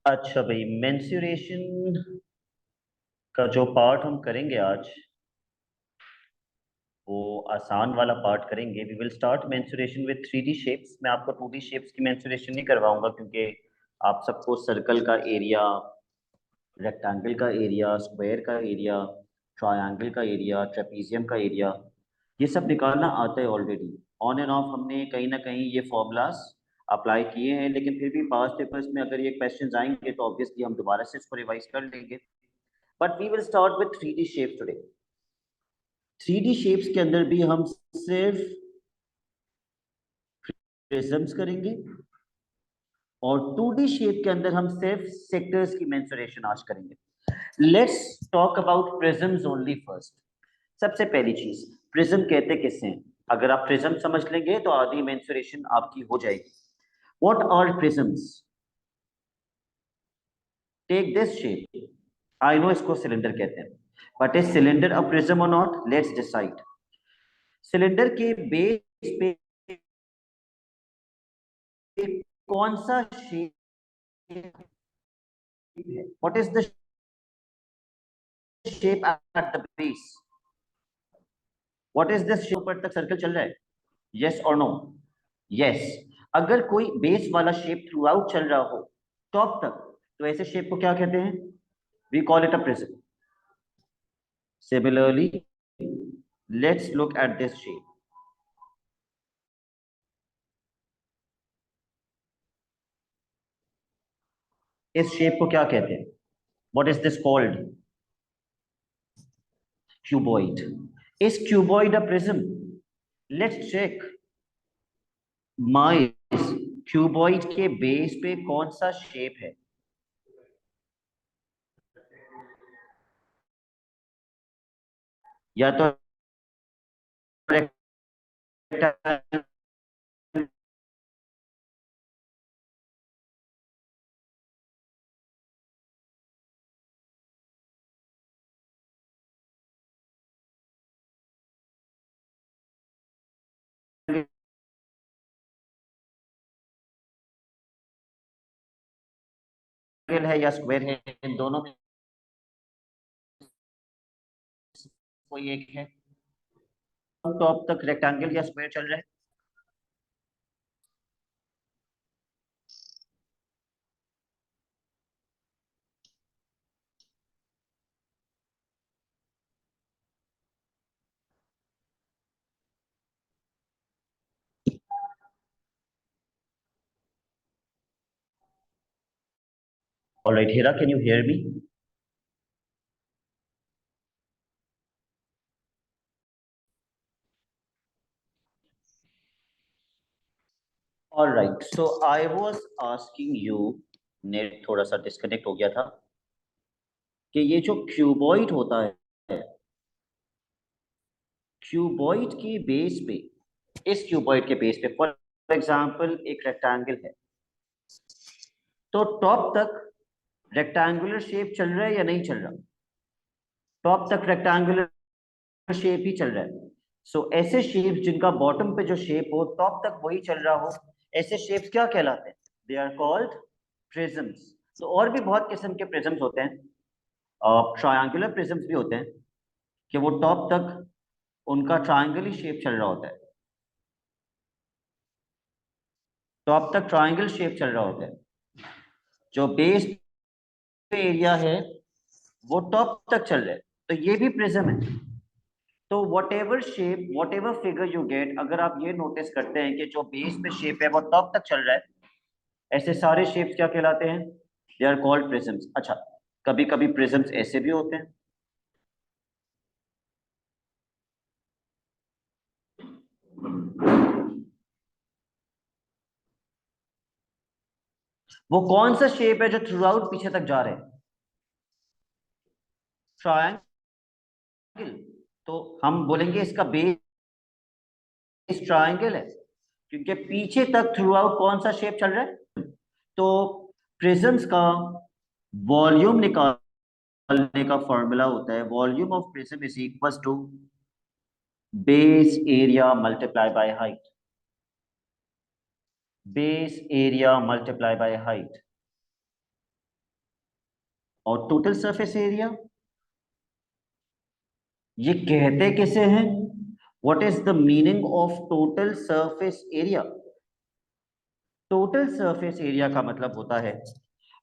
अच्छा भाई, मेंसुरेशन का जो पार्ट हम करेंगे आज, वो आसान वाला पार्ट करेंगे। We will start mensuration with 3D shapes. मैं आपको 2D शेप्स की मेंसुरेशन नहीं करवाऊंगा, क्योंकि आप सबको सर्कल का एरिया, रेक्टेंगल का एरिया, स्क्वायर का एरिया, ट्रायंगल का एरिया, ट्रेपीजियम का एरिया, ये सब निकालना आता है ऑलरेडी। ऑन एंड ऑफ हमने कहीं ना कहीं ये फॉर्मूलाज अप्लाई किए हैं, लेकिन फिर भी पास्ट पेपर्स में अगर ये क्वेश्चंस आएंगे तो ऑब्वियसली हम दोबारा से इसको रिवाइज कर लेंगे। But we will start with 3D shapes today. 3D shapes के अंदर भी हम सिर्फ प्रिज्म्स करेंगे, और 2D शेप के अंदर हम सिर्फ सेक्टर्स की मेंसुरेशन आज करेंगे। Let's talk about prisms only first. सबसे पहली चीज, प्रिज्म कहते किससे हैं? अगर आप प्रिज्म समझ लेंगे तो आधी मेंसुरेशन आपकी हो जाएगी। What are prisms? Take this shape. I know इसको सिलेंडर कहते हैं, but is cylinder a prism और नॉट? Let's decide. सिलेंडर के बेस पे कौन सा शेप है? What is the shape at the base? What is this shape? ऊपर तक सर्कल चल रहा है, यस और नो? यस। अगर कोई बेस वाला शेप थ्रू आउट चल रहा हो टॉप तक, तो ऐसे शेप को क्या कहते हैं? We call it a prism. Similarly, let's look at this shape. इस शेप को क्या कहते हैं? What is this called? Cuboid. Is cuboid a prism? Let's check. माइस, क्यूबॉइड के बेस पे कौन सा शेप है? या तो रेक्टेंगल है या स्क्वायर है, इन दोनों में कोई एक है। टॉप तक रेक्टेंगल या स्क्वायर चल रहा है? Alright Heera, can you hear me? Alright, so I was asking you, net थोड़ा सा डिस्कनेक्ट हो गया था, कि ये जो क्यूबॉइड होता है, क्यूबॉइड के बेस पे, इस क्यूबॉइड के बेस पे फॉर एग्जांपल एक रेक्टेंगल है, तो टॉप तक रेक्टेंगुलर शेप चल रहा है या नहीं चल रहा? टॉप तक रेक्टेंगुलर शेप ही चल रहा है। सो ऐसे शेप्स जिनका बॉटम पे जो शेप हो टॉप तक वही चल रहा हो, ऐसे शेप्स क्या कहलाते हैं? They are called prisms. तो और भी बहुत किस्म के प्रिज्म्स होते हैं। ट्रायंगुलर प्रिज्म्स भी होते हैं, कि वो टॉप तक उनका ट्रायंगल ही शेप चल रहा होता है। टॉप तक ट्रायंगल शेप चल रहा होता है। जो बेस पे एरिया है वो टॉप तक चल रहा है, तो ये भी प्रिज्म है। तो what ever shape, what ever figure you get, अगर आप ये नोटिस करते हैं कि जो बेस पे शेप है वो टॉप तक चल रहा है, ऐसे सारे शेप्स क्या कहलाते हैं? They are called prisms. अच्छा, कभी कभी प्रिज्म्स ऐसे भी होते हैं। वो कौन सा शेप है जो थ्रू आउट पीछे तक जा रहे हैं? ट्रायंगल। तो हम बोलेंगे इसका बेस ट्रायंगल है, क्योंकि पीछे तक थ्रू आउट कौन सा शेप चल रहा है? तो प्रिज्म्स का वॉल्यूम निकालने का फॉर्मूला होता है, volume of prism is equal to base area multiply by height. Base area multiply by height. और टोटल सरफेस एरिया ये कहते किसे हैं? What is the meaning of total surface area? Total surface area का मतलब होता है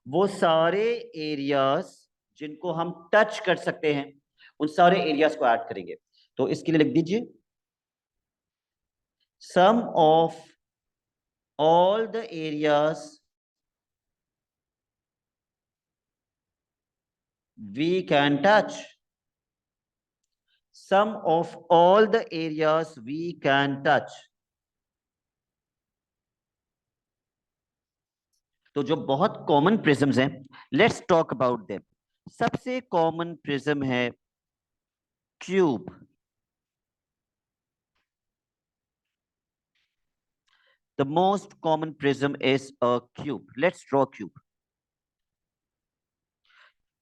वो सारे एरियाज जिनको हम टच कर सकते हैं, उन सारे एरियाज को ऐड करेंगे। तो इसके लिए लिख दीजिए sum of all the areas we can touch. sum of all the areas we can touch। तो जो बहुत कॉमन प्रिज्म्स हैं, लेट्स टॉक अबाउट देम। सबसे कॉमन प्रिज्म है cube. The most common prism is a cube. Let's draw cube.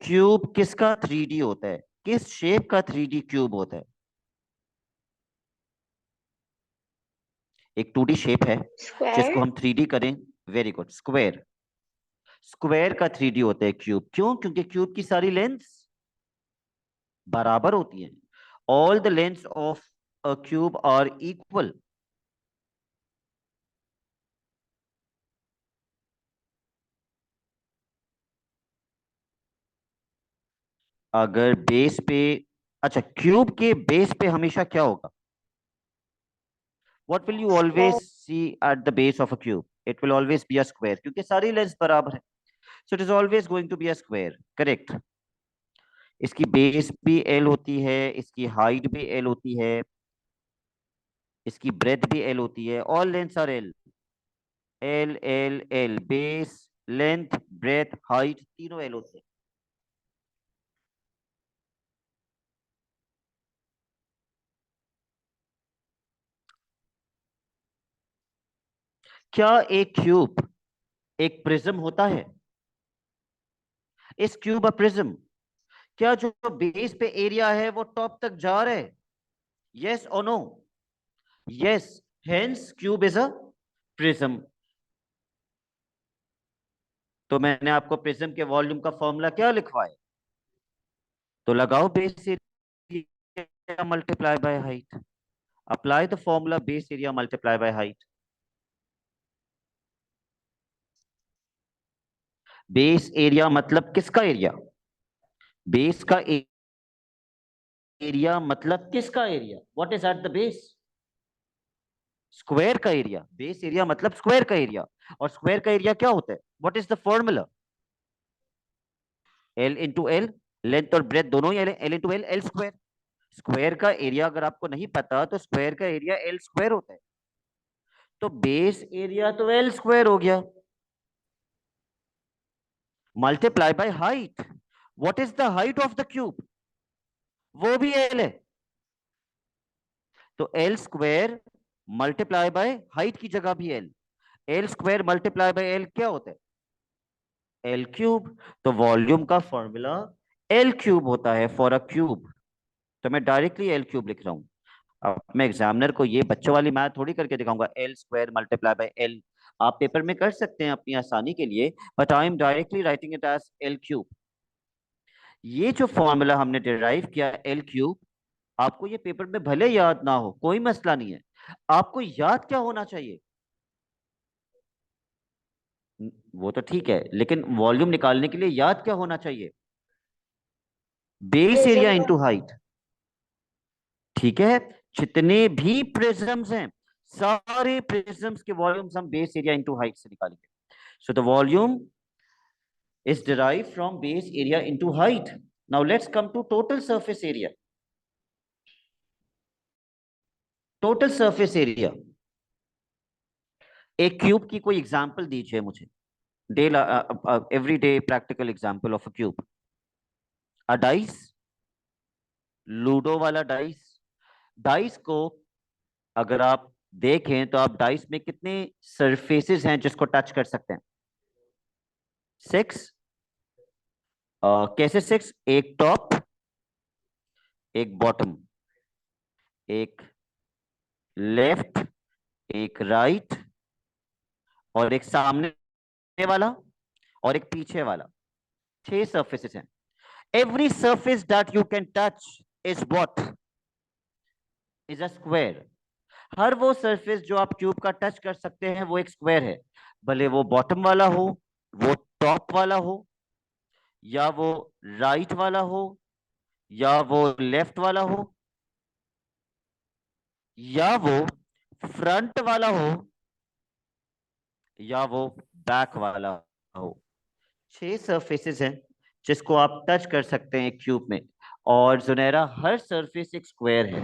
Cube किसका 3D होता है? किस शेप का 3D क्यूब होता है? एक 2D शेप है जिसको स्क्वायर। हम 3D करें। Very good, square. स्क्वायर का 3D होता है क्यूब। क्यों? क्योंकि क्यूब की सारी लेंथ्स बराबर होती हैं। All the lengths of a cube are equal. अगर बेस पे, अच्छा, क्यूब के बेस पे हमेशा क्या होगा? What will you always square. See at the base of a cube? It will always be a square, क्योंकि सारी लेंथ बराबर है। So it is always going to be a square. Correct. इसकी बेस भी एल होती है, इसकी हाइट भी एल होती है, इसकी ब्रेथ भी एल होती है। All lengths are L. L L L, base, length, breadth, height, तीनों एल होते हैं। क्या एक क्यूब एक प्रिज्म होता है? इस क्यूब अ प्रिज्म? क्या जो बेस पे एरिया है वो टॉप तक जा रहा है? यस और no? Yes. Hence cube is a prism. तो मैंने आपको प्रिज्म के वॉल्यूम का फॉर्मूला क्या लिखवाया? तो लगाओ base area multiply by height. Apply the formula base area multiply by height. Base area मतलब किसका एरिया? बेस का एरिया मतलब किसका एरिया? What is at the base? Square का एरिया। बेस एरिया मतलब स्क्वायर का एरिया। और स्क्वायर का एरिया क्या होता है? What is the formula? L into L. Length और ब्रेथ दोनों ही L into L, L square. Square का एरिया अगर आपको नहीं पता तो स्क्वायर का एरिया एल स्क्वायर होता है। तो बेस एरिया तो एल स्क्वायर हो गया, multiply by height. What is the height of the cube? वो भी एल है। तो L square multiply by height की जगह भी L. L square multiply by L क्या होता है? L cube. तो वॉल्यूम का फॉर्मूला एल क्यूब होता है फॉर अ क्यूब। तो मैं डायरेक्टली एल क्यूब लिख रहा हूं। अब मैं एग्जामिनर को ये बच्चों वाली मैथ थोड़ी करके दिखाऊंगा, L square multiply by L. आप पेपर में कर सकते हैं अपनी आसानी के लिए, but I am directly writing it as L cube. ये जो फॉर्मूला हमने डिराइव किया एल क्यूब, आपको ये पेपर में भले याद ना हो, कोई मसला नहीं है। आपको याद क्या होना चाहिए? वो तो ठीक है, लेकिन वॉल्यूम निकालने के लिए याद क्या होना चाहिए? Base area prism. Into height. ठीक है। जितने भी प्रिज्म्स हैं, सारे प्रिज्म्स के वॉल्यूम्स हम बेस एरिया इंटू हाइट से निकालेंगे। So the volume is derived from base area into height. Now let's come to total surface area. Total surface area. एक क्यूब की कोई एग्जांपल दीजिए मुझे। Day everyday practical example of a cube. A dice, ludo वाला dice. Dice को अगर आप देखें तो आप डाइस में कितने सरफेसेस हैं जिसको टच कर सकते हैं? 6। कैसे 6? एक टॉप, एक बॉटम, एक लेफ्ट, एक राइट, और एक सामने वाला, और एक पीछे वाला। 6 सर्फेसेस हैं. Every surface that you can touch is what? Is a square. हर वो सरफेस जो आप ट्यूब का टच कर सकते हैं वो एक स्क्वायर है. भले वो बॉटम वाला हो, वो टॉप वाला हो, या वो राइट वाला हो, या वो लेफ्ट वाला हो, या वो फ्रंट वाला हो, या वो बैक वाला हो. 6 सरफेसेस हैं जिसको आप टच कर सकते हैं क्यूब में. और जुनैरा, हर सरफेस एक स्क्वायर है,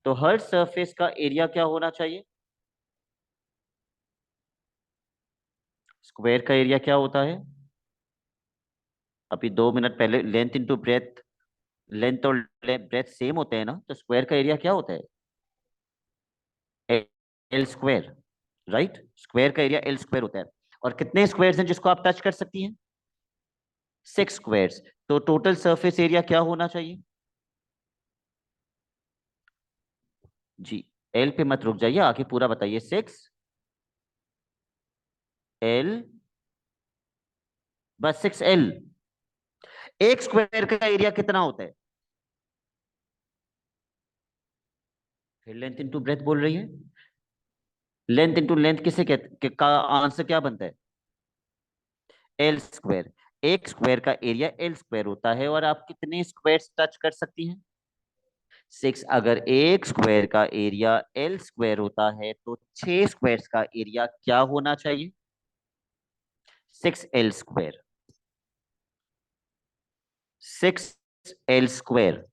तो हर सरफेस का एरिया क्या होना चाहिए? स्क्वायर का एरिया क्या होता है? अभी 2 मिनट पहले लेंथ इंटू ब्रेथ, लेंथ और ब्रेथ सेम होते हैं ना, तो स्क्वायर का एरिया क्या होता है? L square. राइट, स्क्वायर का एरिया एल स्क्वायर होता है. और कितने स्क्वायर्स हैं जिसको आप टच कर सकती हैं? 6 स्क्वायर्स. तो टोटल सरफेस एरिया क्या होना चाहिए? जी, एल पे मत रुक जाइए, आगे पूरा बताइए. 6 एल, बस 6 एल. एक स्क्वायर का एरिया कितना होता है? फिर लेंथ इंटू ब्रेथ बोल रही है. लेंथ इंटू लेंथ किसे कहते, का आंसर क्या बनता है? L square. एक स्क्वायर का एरिया एल स्क्वायर होता है. और आप कितने स्क्वायर टच कर सकती हैं? 6. अगर एक स्क्वायर का एरिया एल स्क्वायर होता है तो 6 स्क्वायर्स का एरिया क्या होना चाहिए? 6 एल स्क्वायर. 6 L square.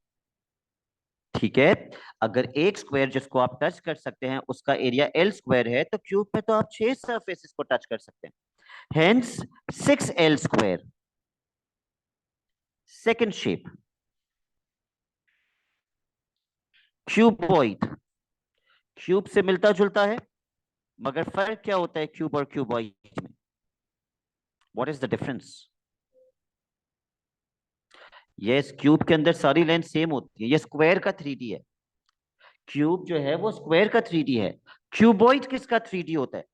ठीक है. अगर एक स्क्वायर जिसको आप टच कर सकते हैं उसका एरिया एल स्क्वायर है, तो क्यूब में तो आप 6 सरफेसेस को टच कर सकते हैं. Hence 6 L square. Second shape, cuboid. Cube से मिलता जुलता है, मगर फर्क क्या होता है क्यूब और क्यूबॉइड में? What is the difference? Yes, cube के अंदर सारी लेंथ सेम होती है. ये स्क्वायर का 3D है. क्यूब जो है वो स्क्वायर का 3D है. क्यूबॉइड किसका 3D होता है?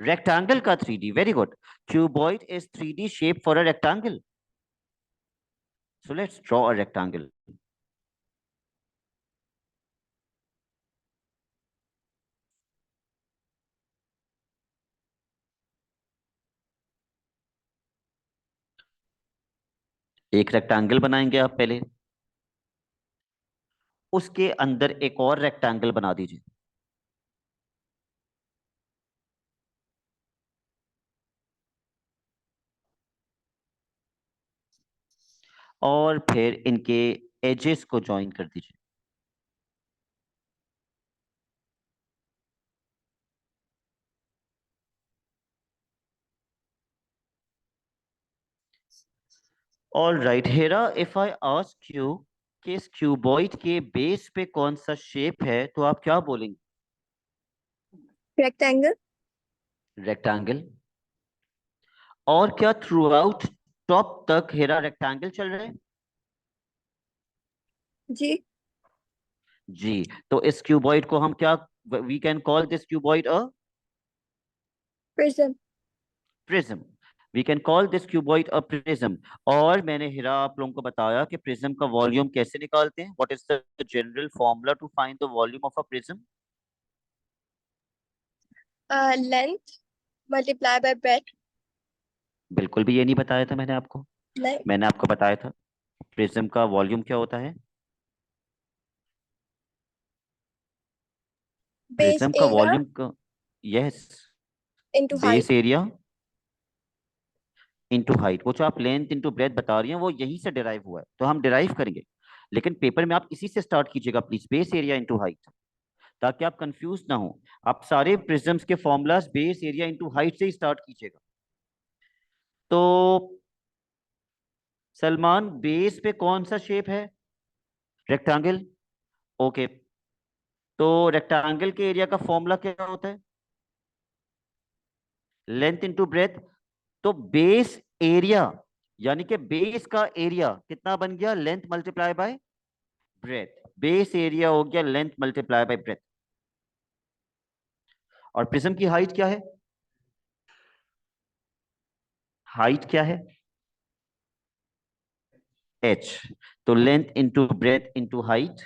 रेक्टेंगल का 3D. Very good. Cuboid is 3D shape for a rectangle. So let's draw a rectangle. एक रेक्टेंगल बनाएंगे आप पहले, उसके अंदर एक और रेक्टेंगल बना दीजिए. और फिर इनके एजेस को ज्वाइन कर दीजिए. All right Hera, if I ask you कि इस क्यूबॉइड के बेस पे कौन सा शेप है, तो आप क्या बोलेंगे? रेक्टेंगल. रेक्टेंगल. और क्या थ्रू आउट टॉप तक हेरा रेक्टेंगल चल रहा है? जी. जी. तो इस क्यूबॉइड को हम क्या, we can call this cuboid a prism. Prism. We can call this cuboid a prism. और मैंने हिरा आप लोगों को बताया कि प्रिज्म का वॉल्यूम कैसे निकालते हैं. What is the general formula to find the volume of a prism? Length multiply by breadth. बिल्कुल भी ये नहीं बताया था मैंने आपको. नहीं. मैंने आपको बताया था प्रिज्म का वॉल्यूम क्या होता है. बेस प्रिज्म का एरिया वॉल्यूम का, yes, into height. Base area into height. वो जो आप लेंथ इंटू ब्रेथ बता रही हैं वो यहीं से डिराइव हुआ है, तो हम डिराइव करेंगे. लेकिन पेपर में आप इसी से स्टार्ट कीजिएगा please, base area into height, ताकि आप कंफ्यूज ना हो. आप सारे प्रिज्म्स के formulas base area into height से ही स्टार्ट कीजिएगा. तो सलमान, बेस पे कौन सा शेप है? रेक्टेंगल. ओके. तो रेक्टेंगल के एरिया का फॉर्मूला क्या होता है? Length into breadth. तो बेस एरिया, यानी कि बेस का एरिया कितना बन गया? Length multiply by breath. Base area हो गया लेंथ मल्टीप्लाई बाय ब्रेथ. और प्रिज्म की हाइट क्या है? हाइट क्या है? h. तो length into breadth into height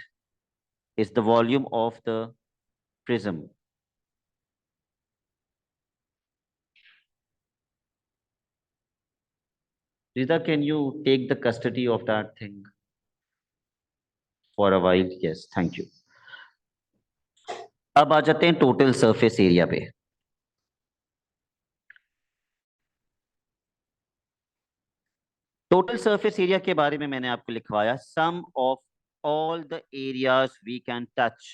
is the volume of the prism. Rita, can you take the custody of that thing for a while? Yes, thank you. अब आ जाते हैं टोटल सरफेस एरिया पे। Total surface area के बारे में मैंने आपको लिखवाया, sum of all the areas we can touch.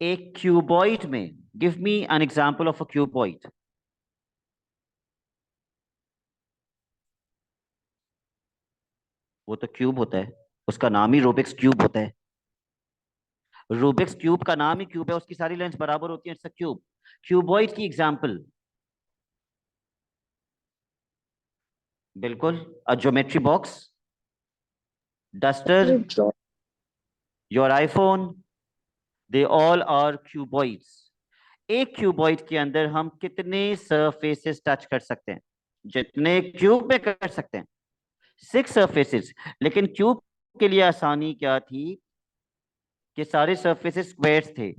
एक क्यूबॉइड में, give me an example of a cuboid. वो तो क्यूब होता है, उसका नाम ही रूबिक्स क्यूब होता है। रूबिक्स क्यूब का नाम ही क्यूब है, उसकी सारी लेंथ बराबर होती है, इट्स अ क्यूब। क्यूबॉइड की एग्जांपल, बिल्कुल, a geometry box, duster, Draw. Your iPhone, they all are cuboids. एक क्यूबॉइड के अंदर हम कितने सरफेसेस टच कर सकते हैं? जितने क्यूब में कर सकते हैं, 6 सरफेसेस। लेकिन क्यूब के लिए आसानी क्या थी कि सारे सरफेसेस स्क्वायर्स थे।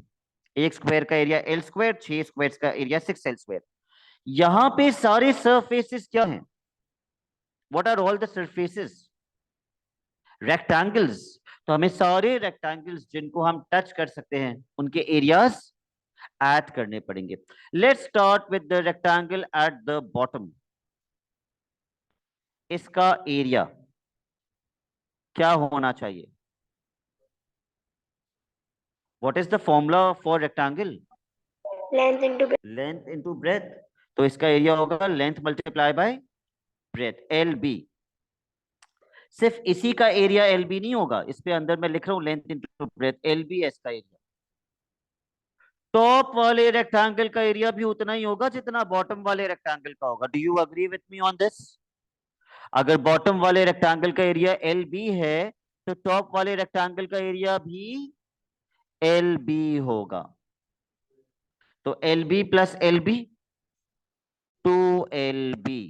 एक स्क्वायर का एरिया एल स्क्वायर, 6 स्क्वायर्स का एरिया 6 एल स्क्वायर। यहां पे सारे सरफेसेस क्या हैं? What are all the surfaces? Rectangles. तो हमें सारे रेक्टेंगल्स जिनको हम टच कर सकते हैं उनके एरियाज ऐड करने पड़ेंगे। Let's start with the rectangle at the bottom. इसका एरिया क्या होना चाहिए? What is the formula for rectangle? Length into breadth. Length into breadth. तो इसका एरिया होगा length multiply by breadth, L B. सिर्फ इसी का एरिया एल बी नहीं होगा, इस पे अंदर मैं लिख रहा हूं length into breadth, L B S का एरिया। टॉप वाले रेक्टेंगल का एरिया भी उतना ही होगा जितना बॉटम वाले रेक्टेंगल का होगा। Do you agree with me on this? अगर बॉटम वाले रेक्टेंगल का एरिया एल बी है तो टॉप वाले रेक्टेंगल का एरिया भी एल बी होगा। तो L B plus L B, 2LB।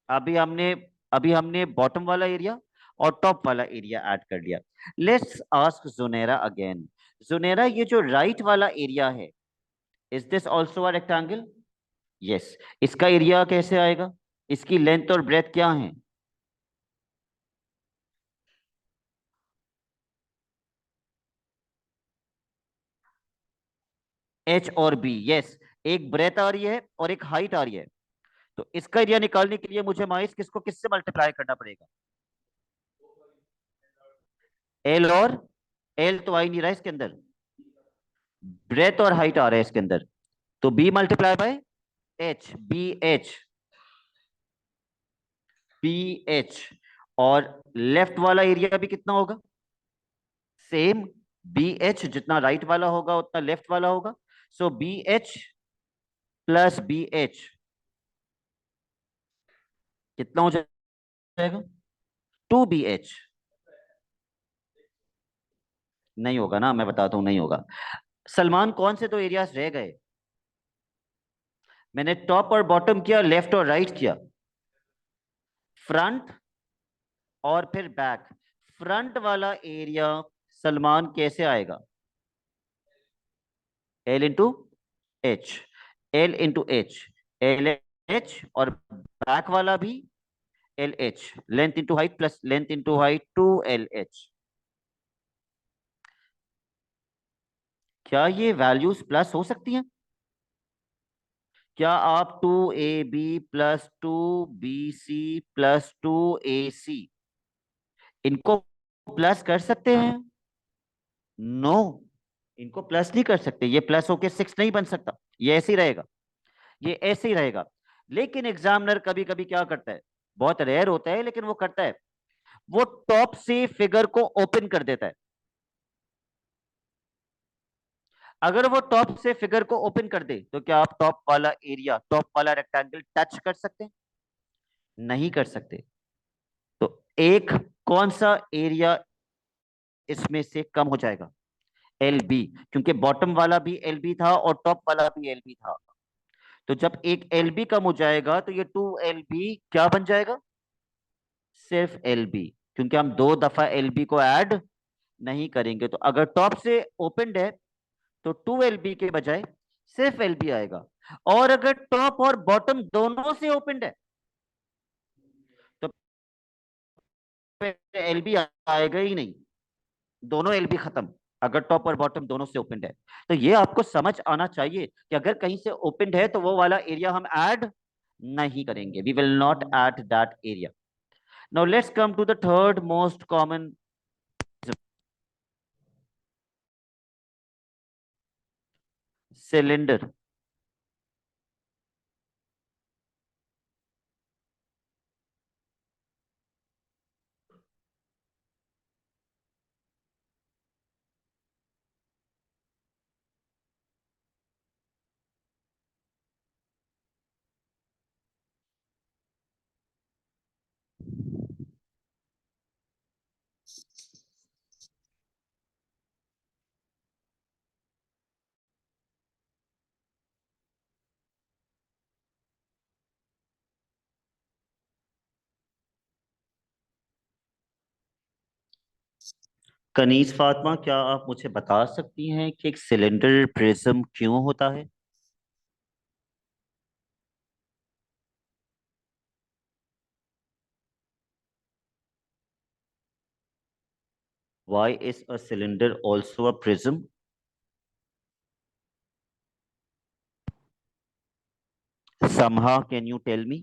अभी हमने अभी हमने बॉटम वाला एरिया और टॉप वाला एरिया ऐड कर लिया। Let's ask Junera again. Junera, ये जो राइट वाला एरिया है, is this also a rectangle? Yes. इसका एरिया कैसे आएगा? इसकी लेंथ और ब्रेथ क्या है? एच और बी। यस, एक ब्रेथ आ रही है और एक हाइट आ रही है। तो इसका एरिया निकालने के लिए मुझे माइस किसको किससे मल्टीप्लाई करना पड़ेगा? एल और एल तो आ ही नहीं रहा है इसके अंदर, ब्रेथ और हाइट आ रहा है इसके अंदर। तो B multiply by H, B H, B H. और लेफ्ट वाला एरिया भी कितना होगा? Same, B H. जितना राइट वाला होगा उतना लेफ्ट वाला होगा। So B H plus B H कितना हो जाएगा? 2BH। नहीं होगा ना, मैं बताता हूं, नहीं होगा। सलमान, कौन से दो एरियाज रह गए? मैंने टॉप और बॉटम किया, लेफ्ट और राइट किया, फ्रंट और फिर बैक। फ्रंट वाला एरिया सलमान कैसे आएगा? L into H, L into H, L H. और बैक वाला भी L H, length into height plus length into height, 2LH। क्या ये वैल्यूज प्लस हो सकती हैं? क्या आप 2AB plus 2BC plus 2AC इनको प्लस कर सकते हैं? नो, इनको प्लस नहीं कर सकते। ये प्लस होके 6 नहीं बन सकता, ये ऐसे ही रहेगा, ये ऐसे ही रहेगा। लेकिन एग्जामिनर कभी कभी क्या करता है, बहुत रेयर होता है लेकिन वो करता है, वो टॉप से फिगर को ओपन कर देता है। अगर वो टॉप से फिगर को ओपन कर दे तो क्या आप टॉप वाला एरिया, टॉप वाला रेक्टेंगल टच कर सकते हैं? नहीं कर सकते। तो एक कौन सा एरिया इसमें से कम हो जाएगा? एल बी, क्योंकि बॉटम वाला भी एल बी था और टॉप वाला भी एल बी था। तो जब एक एल बी कम हो जाएगा तो ये 2LB क्या बन जाएगा? सिर्फ एल बी, क्योंकि हम 2 दफा एल बी को ऐड नहीं करेंगे। तो अगर टॉप से ओपनड है तो 2 LB के बजाय सिर्फ LB आएगा। और अगर टॉप और बॉटम दोनों से ओपनड है तो LB आएगा ही नहीं, दोनों LB खत्म, अगर टॉप और बॉटम दोनों से ओपनड है। तो ये आपको समझ आना चाहिए कि अगर कहीं से ओपनड है तो वो वाला एरिया हम ऐड नहीं करेंगे, we will not add that area. Now let's come to the third most common, cylinder. Kaneez Fatima, क्या आप मुझे बता सकती हैं कि एक सिलेंडर प्रिज्म क्यों होता है? Why is a cylinder also a prism? Somehow, can you tell me?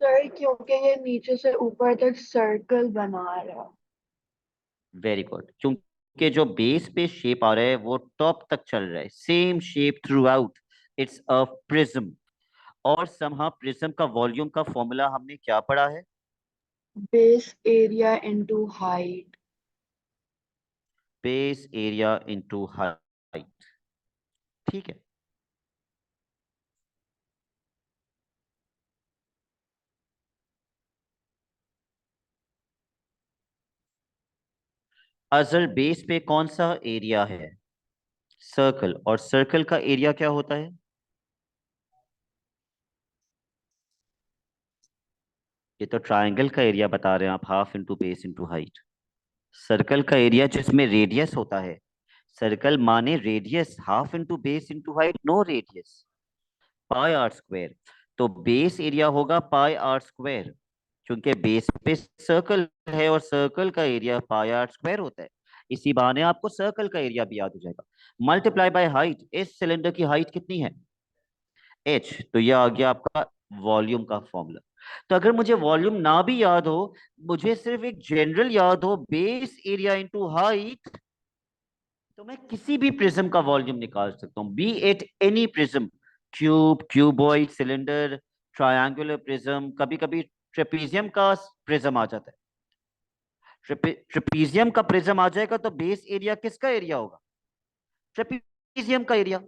Sir क्योंकि ये नीचे से ऊपर तक सर्कल बना रहा है। वेरी गुड, क्योंकि जो बेस पे शेप आ रहा है वो टॉप तक चल रहा है, same shape through out, it's a prism. और समहा प्रिज्म का वॉल्यूम का फॉर्मूला हमने क्या पढ़ा है? Base area into height. Base area into height. ठीक है। अजर बेस पे कौन सा एरिया है? सर्कल। और सर्कल का एरिया क्या होता है? ये तो ट्रायंगल का एरिया बता रहे हैं आप, half into base into height. Circle का एरिया जिसमें रेडियस होता है, सर्कल माने radius, half into base into height, no radius, pi are square. तो बेस एरिया होगा पाई आर स्क्वायर, क्योंकि बेस पे सर्कल है और सर्कल का एरिया पाई आर स्क्वायर होता है। इसी बहाने आपको सर्कल का एरिया भी याद हो जाएगा। मल्टीप्लाई बाय हाइट, इस सिलेंडर की हाइट कितनी है? एच। तो ये आ गया आपका वॉल्यूम का फॉर्मूला। तो अगर मुझे वॉल्यूम ना भी याद हो, मुझे सिर्फ एक जनरल याद हो, बेस एरिया इंटू हाइट, तो मैं किसी भी प्रिज्म का वॉल्यूम निकाल सकता हूं, B it any prism, cube, cuboid, cylinder, triangular prism, कभी कभी ट्रेपीजियम का प्रिज्म आ जाता है। ट्रेपीजियम का प्रिज्म आ जाएगा तो बेस एरिया किसका एरिया होगा? ट्रेपीजियम का area,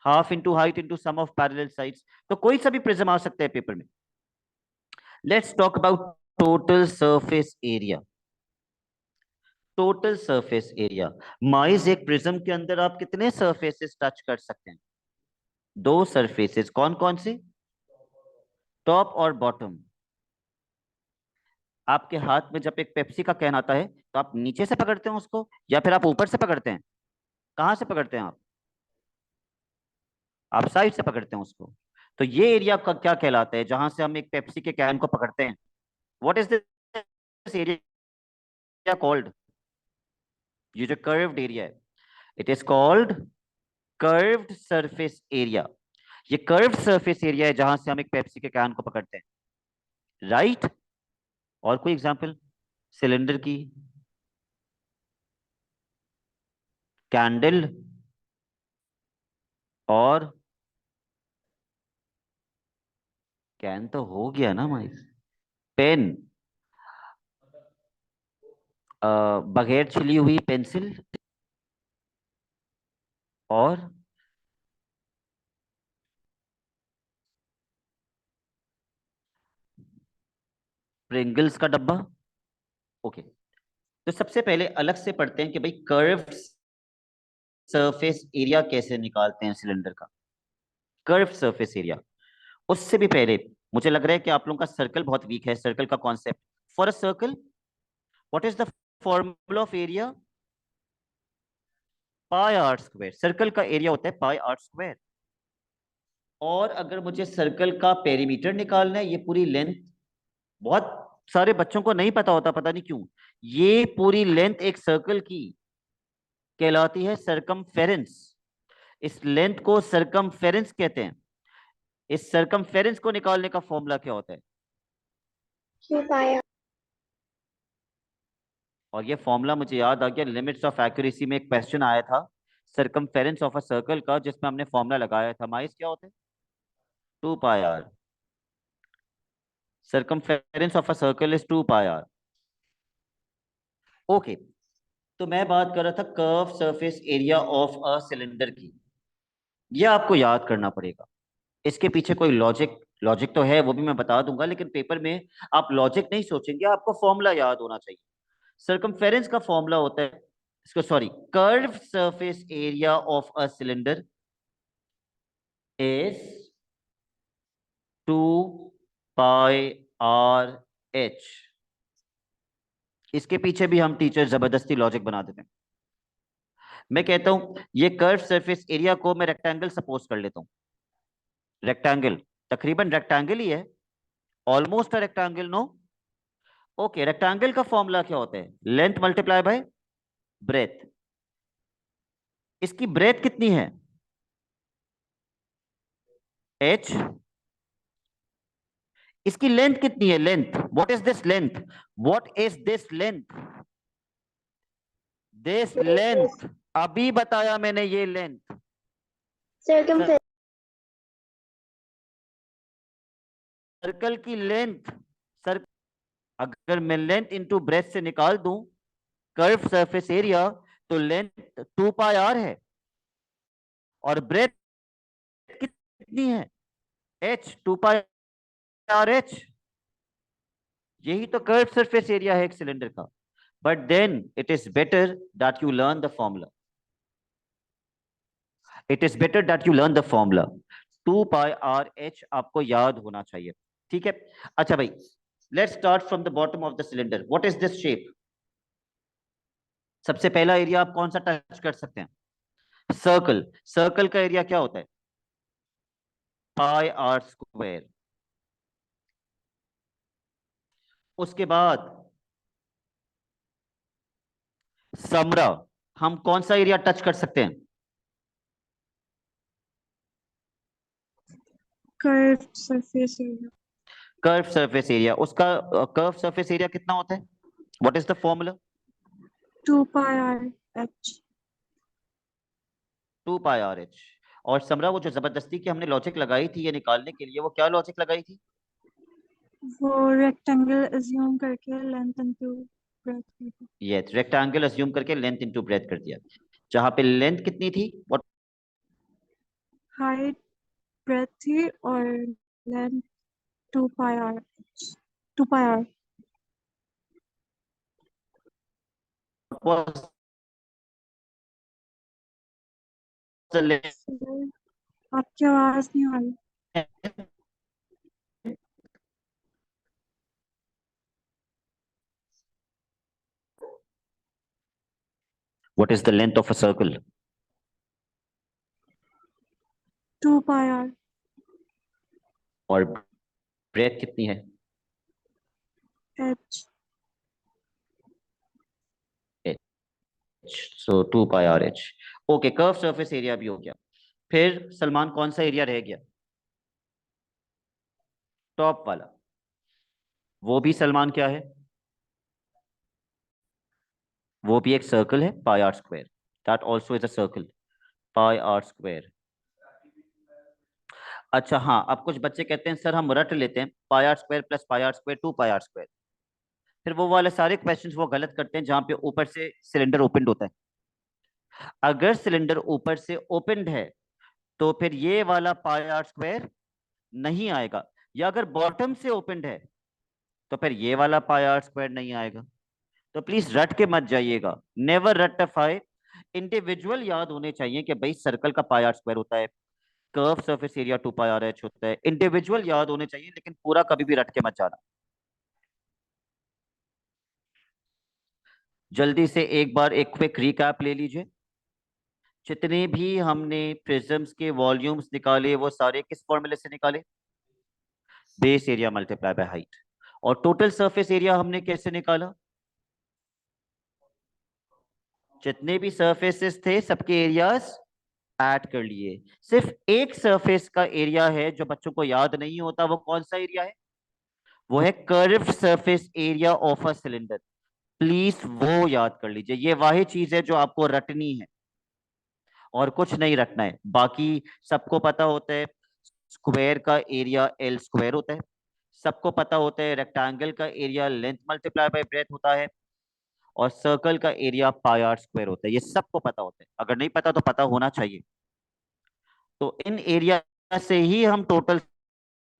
half into height into sum of parallel sides. तो कोई सा भी प्रिज्म आ सकता है पेपर में। Let's talk about total surface area. Total surface area, mine's एक प्रिज्म के अंदर आप कितने सरफेसेस टच कर सकते हैं? 2 सरफेसेस, कौन कौन से? टॉप और बॉटम। आपके हाथ में जब एक पेप्सी का कैन आता है तो आप नीचे से पकड़ते हैं उसको या फिर आप ऊपर से पकड़ते हैं? कहां से पकड़ते हैं आप साइड से पकड़ते हैं उसको। तो ये एरिया का क्या कहलाता है जहां से हम एक पेप्सी के कैन को पकड़ते हैं? What is this area called? ये जो कर्व्ड एरिया है, it is called curved surface area. ये कर्व्ड सरफेस एरिया है जहां से हम एक पेप्सी के कैन को पकड़ते हैं, राइट? और कोई एग्जांपल सिलेंडर की? कैंडल, और कैन तो हो गया ना माइस। पेन, बगैर छिली हुई पेंसिल, और प्रिंगल्स का डब्बा। ओके, तो सबसे पहले अलग से पढ़ते हैं कि भाई कर्व्ड सरफेस एरिया कैसे निकालते हैं सिलेंडर का। कर्व्ड सरफेस एरिया, उससे भी पहले मुझे लग रहा है कि आप लोगों का सर्कल बहुत वीक है, सर्कल का concept. For a circle what is the formula of area? Pi are square. Circle का एरिया होता है पाई आर स्क्वायर। और अगर मुझे सर्कल का पेरीमीटर निकालना है, ये पूरी लेंथ, बहुत सारे बच्चों को नहीं पता होता, पता नहीं क्यों, ये पूरी लेंथ एक सर्कल की कहलाती है सरकमफेरेंस। इस लेंथ को सरकमफेरेंस कहते हैं। इस सरकमफेरेंस को निकालने का फॉर्मूला क्या होता है? Q by R. और ये फॉर्मूला मुझे याद आ गया, लिमिट्स ऑफ एक्यूरेसी में एक क्वेश्चन आया था सरकमफेरेंस ऑफ अ सर्कल का, जिसमें हमने फॉर्मूला लगाया था। माइस क्या होता है? 2 pi R. circumference of a circle is 2 pi r। Okay, तो मैं बात कर रहा था curve surface area of a cylinder की। यह आपको याद करना पड़ेगा। इसके पीछे कोई लॉजिक लॉजिक तो है, वो भी मैं बता दूंगा, लेकिन पेपर में आप लॉजिक नहीं सोचेंगे, आपको फॉर्मूला याद होना चाहिए। सर्कमफेरेंस का फॉर्मूला होता है, इसको sorry, curve surface area of a cylinder is 2 pi R H. इसके पीछे भी हम टीचर जबरदस्ती लॉजिक बना देते हैं। मैं कहता हूं ये कर्व सरफेस एरिया को मैं रेक्टेंगल सपोज कर लेता हूं। रेक्टेंगल, तकरीबन रेक्टेंगल ही है, almost a rectangle, no? Okay, rectangle का फॉर्मूला क्या होता है? Length multiply by breadth. इसकी ब्रेथ कितनी है? एच। इसकी लेंथ कितनी है? Length, what is this length? What is this length? This This is length, अभी बताया मैंने, ये लेंथ। circumference. सर्कल की लेंथ, सर, अगर मैं लेंथ इंटू ब्रेथ से निकाल दूं कर्व सरफेस एरिया, तो लेंथ 2 पाई आर है और ब्रेथ कितनी है? H, 2 pi are H. यही तो कर्व सरफेस एरिया है एक सिलेंडर का। But then it is better that you learn the formula. It is better that you learn the formula. 2 pi are H आपको याद होना चाहिए, ठीक है? अच्छा भाई, let's start from the bottom of the cylinder. What is this shape? सबसे पहला एरिया आप कौन सा टच कर सकते हैं? सर्कल। सर्कल का एरिया क्या होता है? Pi are square. उसके बाद समरा, हम कौन सा एरिया टच कर सकते हैं? Curved surface area. Curve surface area. उसका कर्व सरफेस एरिया कितना होता है? What is the formula? 2 pi R H. 2 pi R H. और समरा, वो जो जबरदस्ती की हमने लॉजिक लगाई थी ये निकालने के लिए, वो क्या लॉजिक लगाई थी? वो rectangle assume करके length into breadth की थी. ये रेक्टेंगल अज्यूम करके लेंथ इनटू ब्रेथ कर दिया, जहां पे लेंथ कितनी थी? व्हाट Height breadth थी और length 2 pi R H. 2 pi R. Was the Sir, आपकी आवाज नहीं आ रही. Length? What is the length of a circle? 2 pi R और ब्रेथ कितनी है? H. So 2 pi are H. Okay, curve surface area भी हो गया। फिर सलमान, कौन सा एरिया रह गया? टॉप वाला। वो भी सलमान क्या है? वो भी एक सर्कल है, pi are square. That also is a circle, pi are square. अच्छा हाँ, अब कुछ बच्चे कहते हैं सर हम रट लेते हैं, pi are square plus pi are square 2 pi are square. फिर वो वाले सारे क्वेश्चंस वो गलत करते हैं जहां पे ऊपर से सिलेंडर ओपन होता है। अगर सिलेंडर ऊपर से ओपन है तो फिर ये वाला पाई आर स्क्वायर नहीं आएगा, या अगर बॉटम से ओपन है तो फिर ये वाला पाई आर स्क्वायर नहीं आएगा। तो प्लीज रट के मत जाइएगा, नेवर रटिफाई। इंडिविजुअल याद होने चाहिए कि भाई सर्कल का पाई आर स्क्वायर होता है, कर्व सरफेस एरिया 2πr(h) होता है। इंडिविजुअल याद होने चाहिए, लेकिन पूरा कभी भी रट के मत जाना। जल्दी से एक बार एक क्विक रिकैप ले लीजिए। जितने भी हमने प्रिज्म्स के वॉल्यूम्स निकाले वो सारे किस फॉर्मूले से निकाले? Base area multiply by height. और टोटल सरफेस एरिया हमने कैसे निकाला? जितने भी सरफेसेस थे सबके एरियाज ऐड कर लिए। सिर्फ एक सरफेस का एरिया है जो बच्चों को याद नहीं होता। वो कौन सा एरिया है? वो है curved surface area of a cylinder. Please वो याद कर लीजिए। ये वही चीज है जो आपको रटनी है और कुछ नहीं रटना है। बाकी सबको पता होता है स्क्वायर का एरिया एल स्क्वायर होता है। सबको पता होता है रेक्टेंगल का area length multiply by breath होता है। और सर्कल का एरिया पाई आर स्क्वायर होता है। ये सबको पता होता है। अगर नहीं पता तो पता होना चाहिए। तो इन एरिया से ही हम टोटल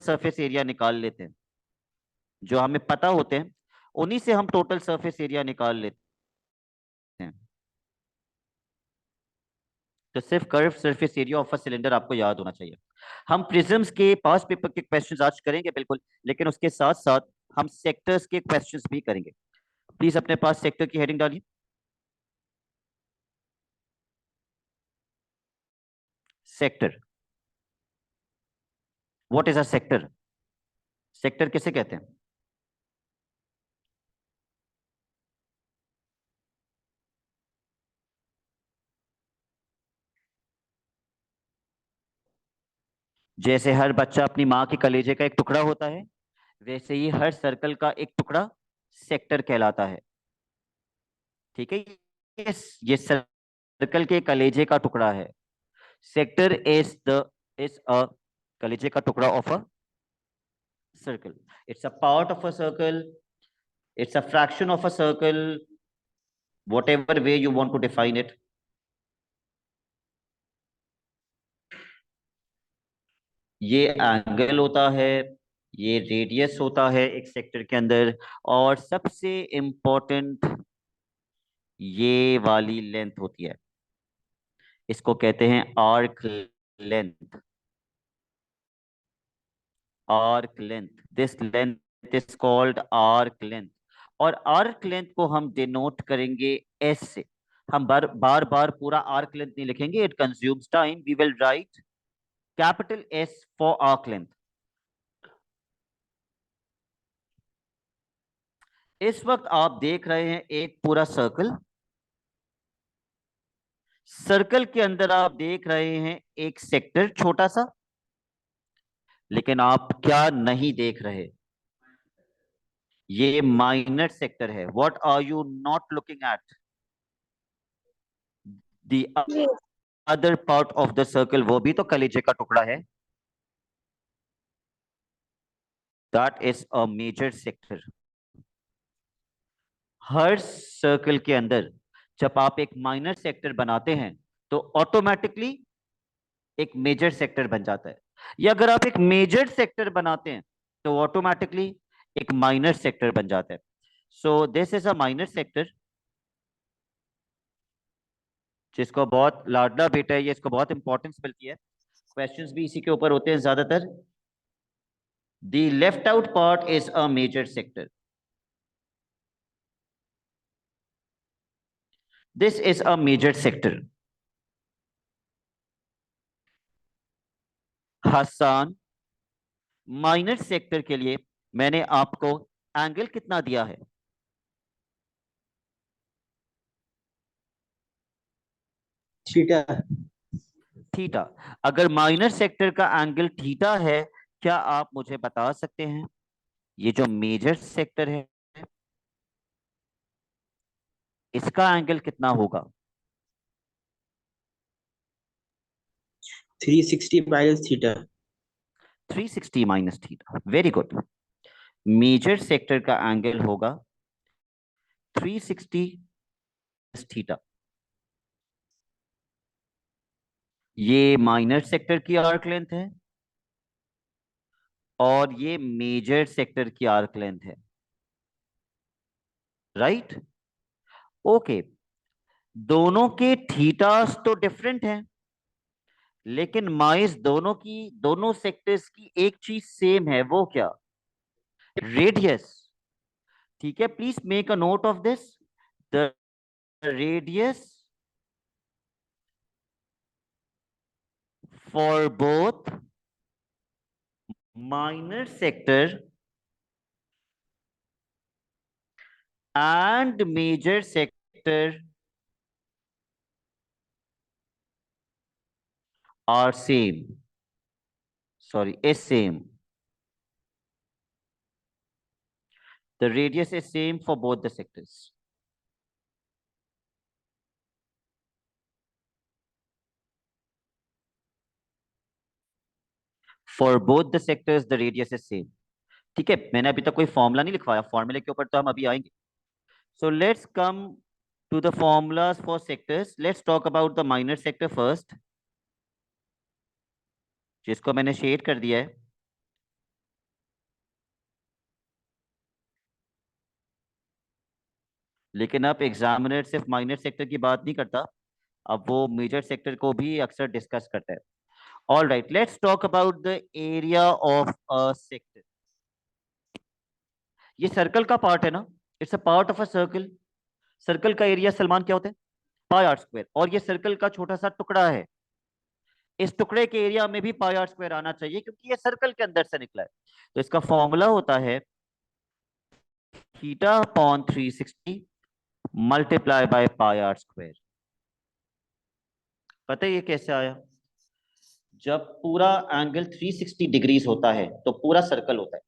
सरफेस एरिया निकाल लेते हैं। जो हमें पता होते हैं उन्हीं से हम टोटल सरफेस एरिया निकाल लेते हैं। तो सिर्फ curve surface area of a cylinder आपको याद होना चाहिए। हम प्रिज्म्स के पास पेपर के क्वेश्चंस आज करेंगे बिल्कुल, लेकिन उसके साथ साथ हम सेक्टर्स के क्वेश्चंस भी करेंगे। प्लीज अपने पास सेक्टर की हेडिंग डालिए। Sector. What is a sector? Sector किसे कहते हैं? जैसे हर बच्चा अपनी माँ के कलेजे का एक टुकड़ा होता है, वैसे ही हर सर्कल का एक टुकड़ा सेक्टर कहलाता है। ठीक है? ये सर्कल के कलेजे का टुकड़ा है। सेक्टर इज अ कलेजे का टुकड़ा of a circle. It's a part of a circle, it's a fraction of a circle, whatever way you want to define it. ये एंगल होता है, ये रेडियस होता है एक सेक्टर के अंदर, और सबसे इंपॉर्टेंट ये वाली लेंथ होती है। इसको कहते हैं arc length. Arc length, this length is called arc length. और आर्क लेंथ को हम डिनोट करेंगे एस से। हम बार बार पूरा आर्क लेंथ नहीं लिखेंगे, it consumes time. We will write capital S for arc length. इस वक्त आप देख रहे हैं एक पूरा सर्कल। सर्कल के अंदर आप देख रहे हैं एक सेक्टर छोटा सा, लेकिन आप क्या नहीं देख रहे? ये माइनर सेक्टर है। What are you not looking at? The जी other part of the circle, वो भी तो कलेजे का टुकड़ा है। That is a major sector. हर सर्कल के अंदर जब आप एक माइनर सेक्टर बनाते हैं तो ऑटोमेटिकली एक मेजर सेक्टर बन जाता है। या अगर आप एक मेजर सेक्टर बनाते हैं तो ऑटोमेटिकली एक माइनर सेक्टर बन जाता है। So this is a minor sector, जिसको बहुत लाडला बेटा है, ये इसको बहुत इंपॉर्टेंस मिलती है। क्वेश्चंस भी इसी के ऊपर होते हैं ज्यादातर। The left out part is a major sector. This is a major sector. Hasan, minor sector के लिए मैंने आपको एंगल कितना दिया है? थीटा। थीटा। अगर माइनर सेक्टर का एंगल थीटा है, क्या आप मुझे बता सकते हैं ये जो मेजर सेक्टर है इसका एंगल कितना होगा? 360 minus theta. 360 minus theta. Very good. Major sector का एंगल होगा 360 थीटा। ये माइनर सेक्टर की आर्क लेंथ है और ये मेजर सेक्टर की आर्क लेंथ है। राइट? ओके। दोनों के थीटास तो डिफरेंट हैं, लेकिन माइस दोनों सेक्टर्स की एक चीज सेम है, वो क्या? रेडियस। ठीक है, please make a note of this. The radius for both minor sector and major sector are same. Sorry, is same. The radius is same for both the sectors. For both the sectors, the radius is same. ठीक है, मैंने अभी तक कोई formula नहीं लिखवाया, फॉर्मूले के ऊपर तो हम अभी आएंगे. So let's come to the formulas for sectors. Let's talk about the minor sector first, जिसको मैंने शेड कर दिया है. लेकिन अब एग्जामिनर सिर्फ माइनर सेक्टर की बात नहीं करता, अब वो मेजर सेक्टर को भी अक्सर डिस्कस करता है. All right, let's talk about the area of a sector. ये सर्कल का पार्ट है ना, it's a part of a circle. Circle का एरिया सलमान क्या होता है? Pi are square. और ये सर्कल का छोटा सा टुकड़ा है, इस टुकड़े के एरिया में भी पाई आर स्क्वायर आना चाहिए क्योंकि ये सर्कल के अंदर से निकला है. तो इसका फॉर्मूला होता है theta upon 360 multiply by pi are square. पता है ये कैसे आया? जब पूरा एंगल 360 डिग्रीज होता है तो पूरा सर्कल होता है.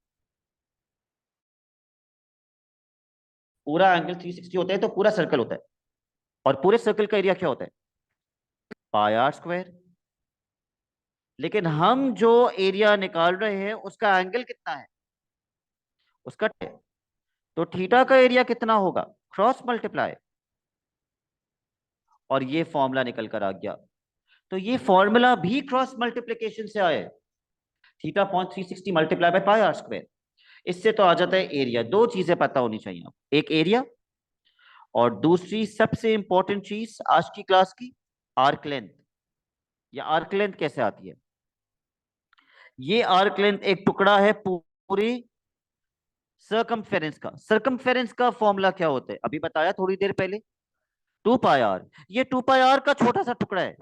पूरा एंगल 360 होता है तो पूरा सर्कल होता है. और पूरे सर्कल का एरिया क्या होता है? Pi are square. लेकिन हम जो एरिया निकाल रहे हैं उसका एंगल कितना है? उसका तो थीटा का एरिया कितना होगा? Cross multiply. और ये फॉर्मूला निकल कर आ गया. तो ये फॉर्मूला भी क्रॉस मल्टीप्लिकेशन से आया है. Theta upon 360 multiply by pi are square. इससे तो आ जाता है एरिया. दो चीजें पता होनी चाहिए आपको, एक एरिया और दूसरी सबसे इंपॉर्टेंट चीज आज की क्लास की, आर्क लेंथ. या आर्क लेंथ कैसे आती है? ये आर्क लेंथ एक टुकड़ा है पूरी सर्कमफेरेंस का. सर्कमफेरेंस का फॉर्मूला क्या होता है? अभी बताया थोड़ी देर पहले, 2 पाई आर. ये 2 पाई आर का छोटा सा टुकड़ा है.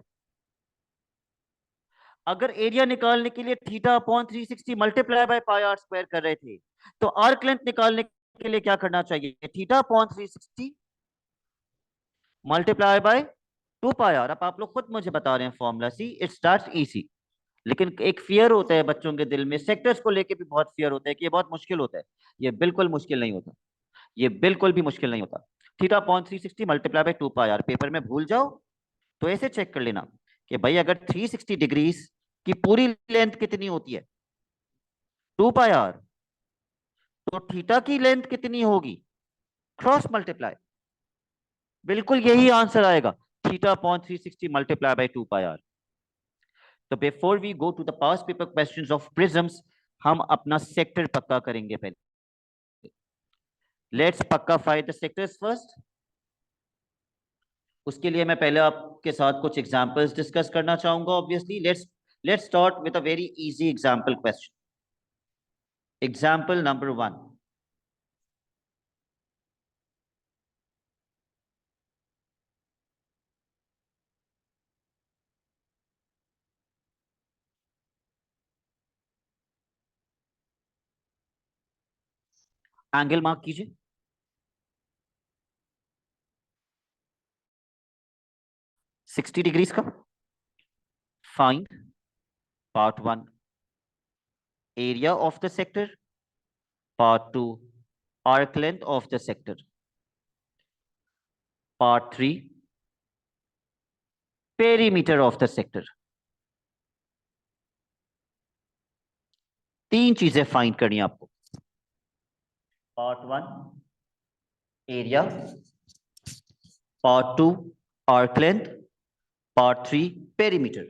अगर एरिया निकालने के लिए theta upon 360 multiply by pi are square कर रहे थे, तो आर्क लेंथ निकालने के लिए क्या करना चाहिए? Theta upon 360 multiply by 2 pi r. अब आप लोग खुद मुझे बता रहे हैं formula see, it starts easy. लेकिन एक फियर होता है बच्चों के दिल में, सेक्टर्स को लेके भी बहुत फियर होता है कि ये बहुत मुश्किल होता है. ये बिल्कुल मुश्किल नहीं होता, ये बिल्कुल भी मुश्किल नहीं होता. Theta upon 360 multiply by 2 pi r. Paper में भूल जाओ तो ऐसे चेक कर लेना कि भाई अगर 360 डिग्रीज की पूरी लेंथ कितनी होती है? 2 पाई आर. तो थीटा की लेंथ कितनी होगी? Cross multiply. बिल्कुल यही आंसर आएगा, theta upon 360 multiply by 2 pi R. तो before we go to the past paper questions of prisms, हम अपना सेक्टर पक्का करेंगे पहले. लेट्स पक्का फाइंड द सेक्टर्स फर्स्ट. उसके लिए मैं पहले आपके साथ कुछ एग्जांपल्स डिस्कस करना चाहूंगा. Obviously let's start with a very easy example question. Example number 1. Angle mark कीजिए. 60 डिग्रीज का. Find part 1 area of the sector. Part 2 arc length of the sector. Part 3 perimeter of the sector. तीन चीजें find करनी है आपको. Part 1 area, part 2 arc length, part 3 perimeter.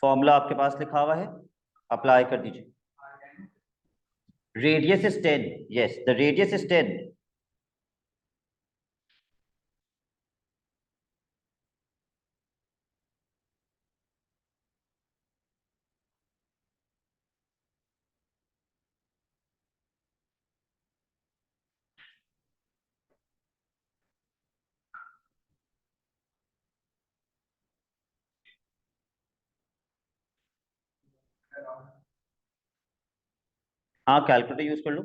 Formula आपके पास लिखा हुआ है. अप्लाई कर दीजिए। Radius is 10, yes the radius is 10। हाँ कैलकुलेटर यूज कर लो।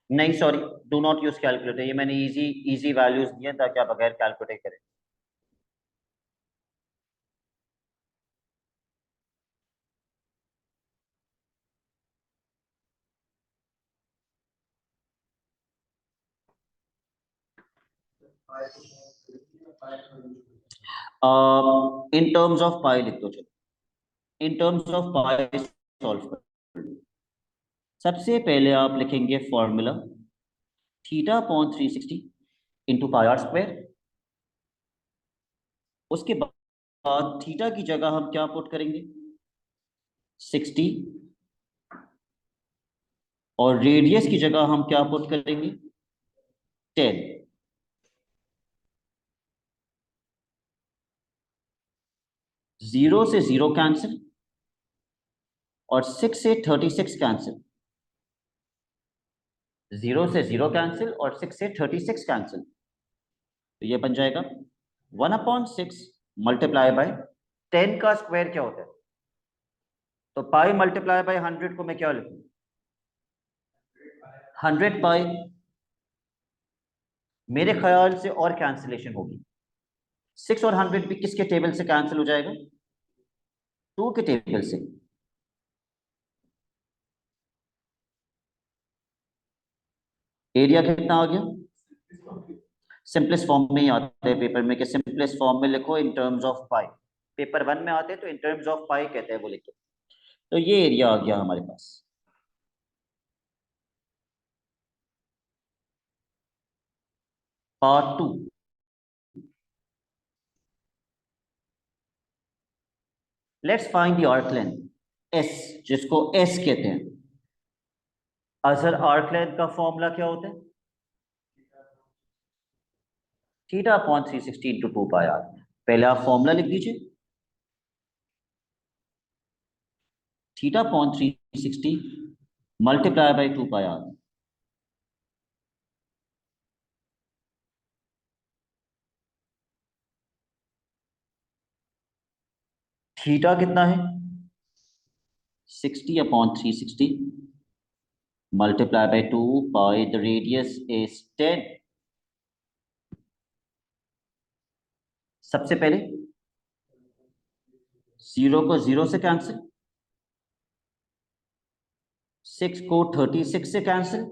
नहीं sorry, do not use calculator, ये मैंने इजी इजी वैल्यूज दिए ताकि आप बगैर कैलकुलेटर करें। इन टर्म्स ऑफ पाई लिख दो, चलो in terms of pi solve कर लो। सबसे पहले आप लिखेंगे formula theta upon 360 into pi are square. उसके बाद थीटा की जगह हम क्या पुट करेंगे, 60, और रेडियस की जगह हम क्या पुट करेंगे, 10। जीरो से जीरो कैंसिल और 6 से 36 कैंसिल, जीरो से जीरो कैंसिल और 6 से 36 कैंसिल। तो ये बन जाएगा 1/6 मल्टीप्लाई बाय 10 का स्क्वायर क्या होता है, तो पाई मल्टीप्लाई बाय 100 को मैं क्या लिखूं, 100 पाई। मेरे ख्याल से और कैंसिलेशन होगी, 6 और 100 भी किसके टेबल से कैंसिल हो जाएगा, 2 के टेबल से। एरिया कितना आ गया, सिंपलेस्ट फॉर्म में ही आते हैं पेपर में कि सिंपलेस्ट फॉर्म में लिखो इन टर्म्स ऑफ पाई। पेपर 1 में आते हैं तो इन टर्म्स ऑफ पाई कहते हैं वो लिखो। तो ये एरिया आ गया हमारे पास। Part 2, let's find the arc length S, जिसको एस कहते हैं। अजहर आर्क लेंथ का फॉर्मूला क्या होता है, theta upon 360 into 2 pi R. पहले आप फॉर्मूला लिख दीजिए, theta upon 360 multiply by 2 pi R. Theta कितना है, 60 upon 360 multiply by 2 pi, the radius is 10। सबसे पहले जीरो को जीरो से कैंसिल, 6 को 36 से कैंसिल,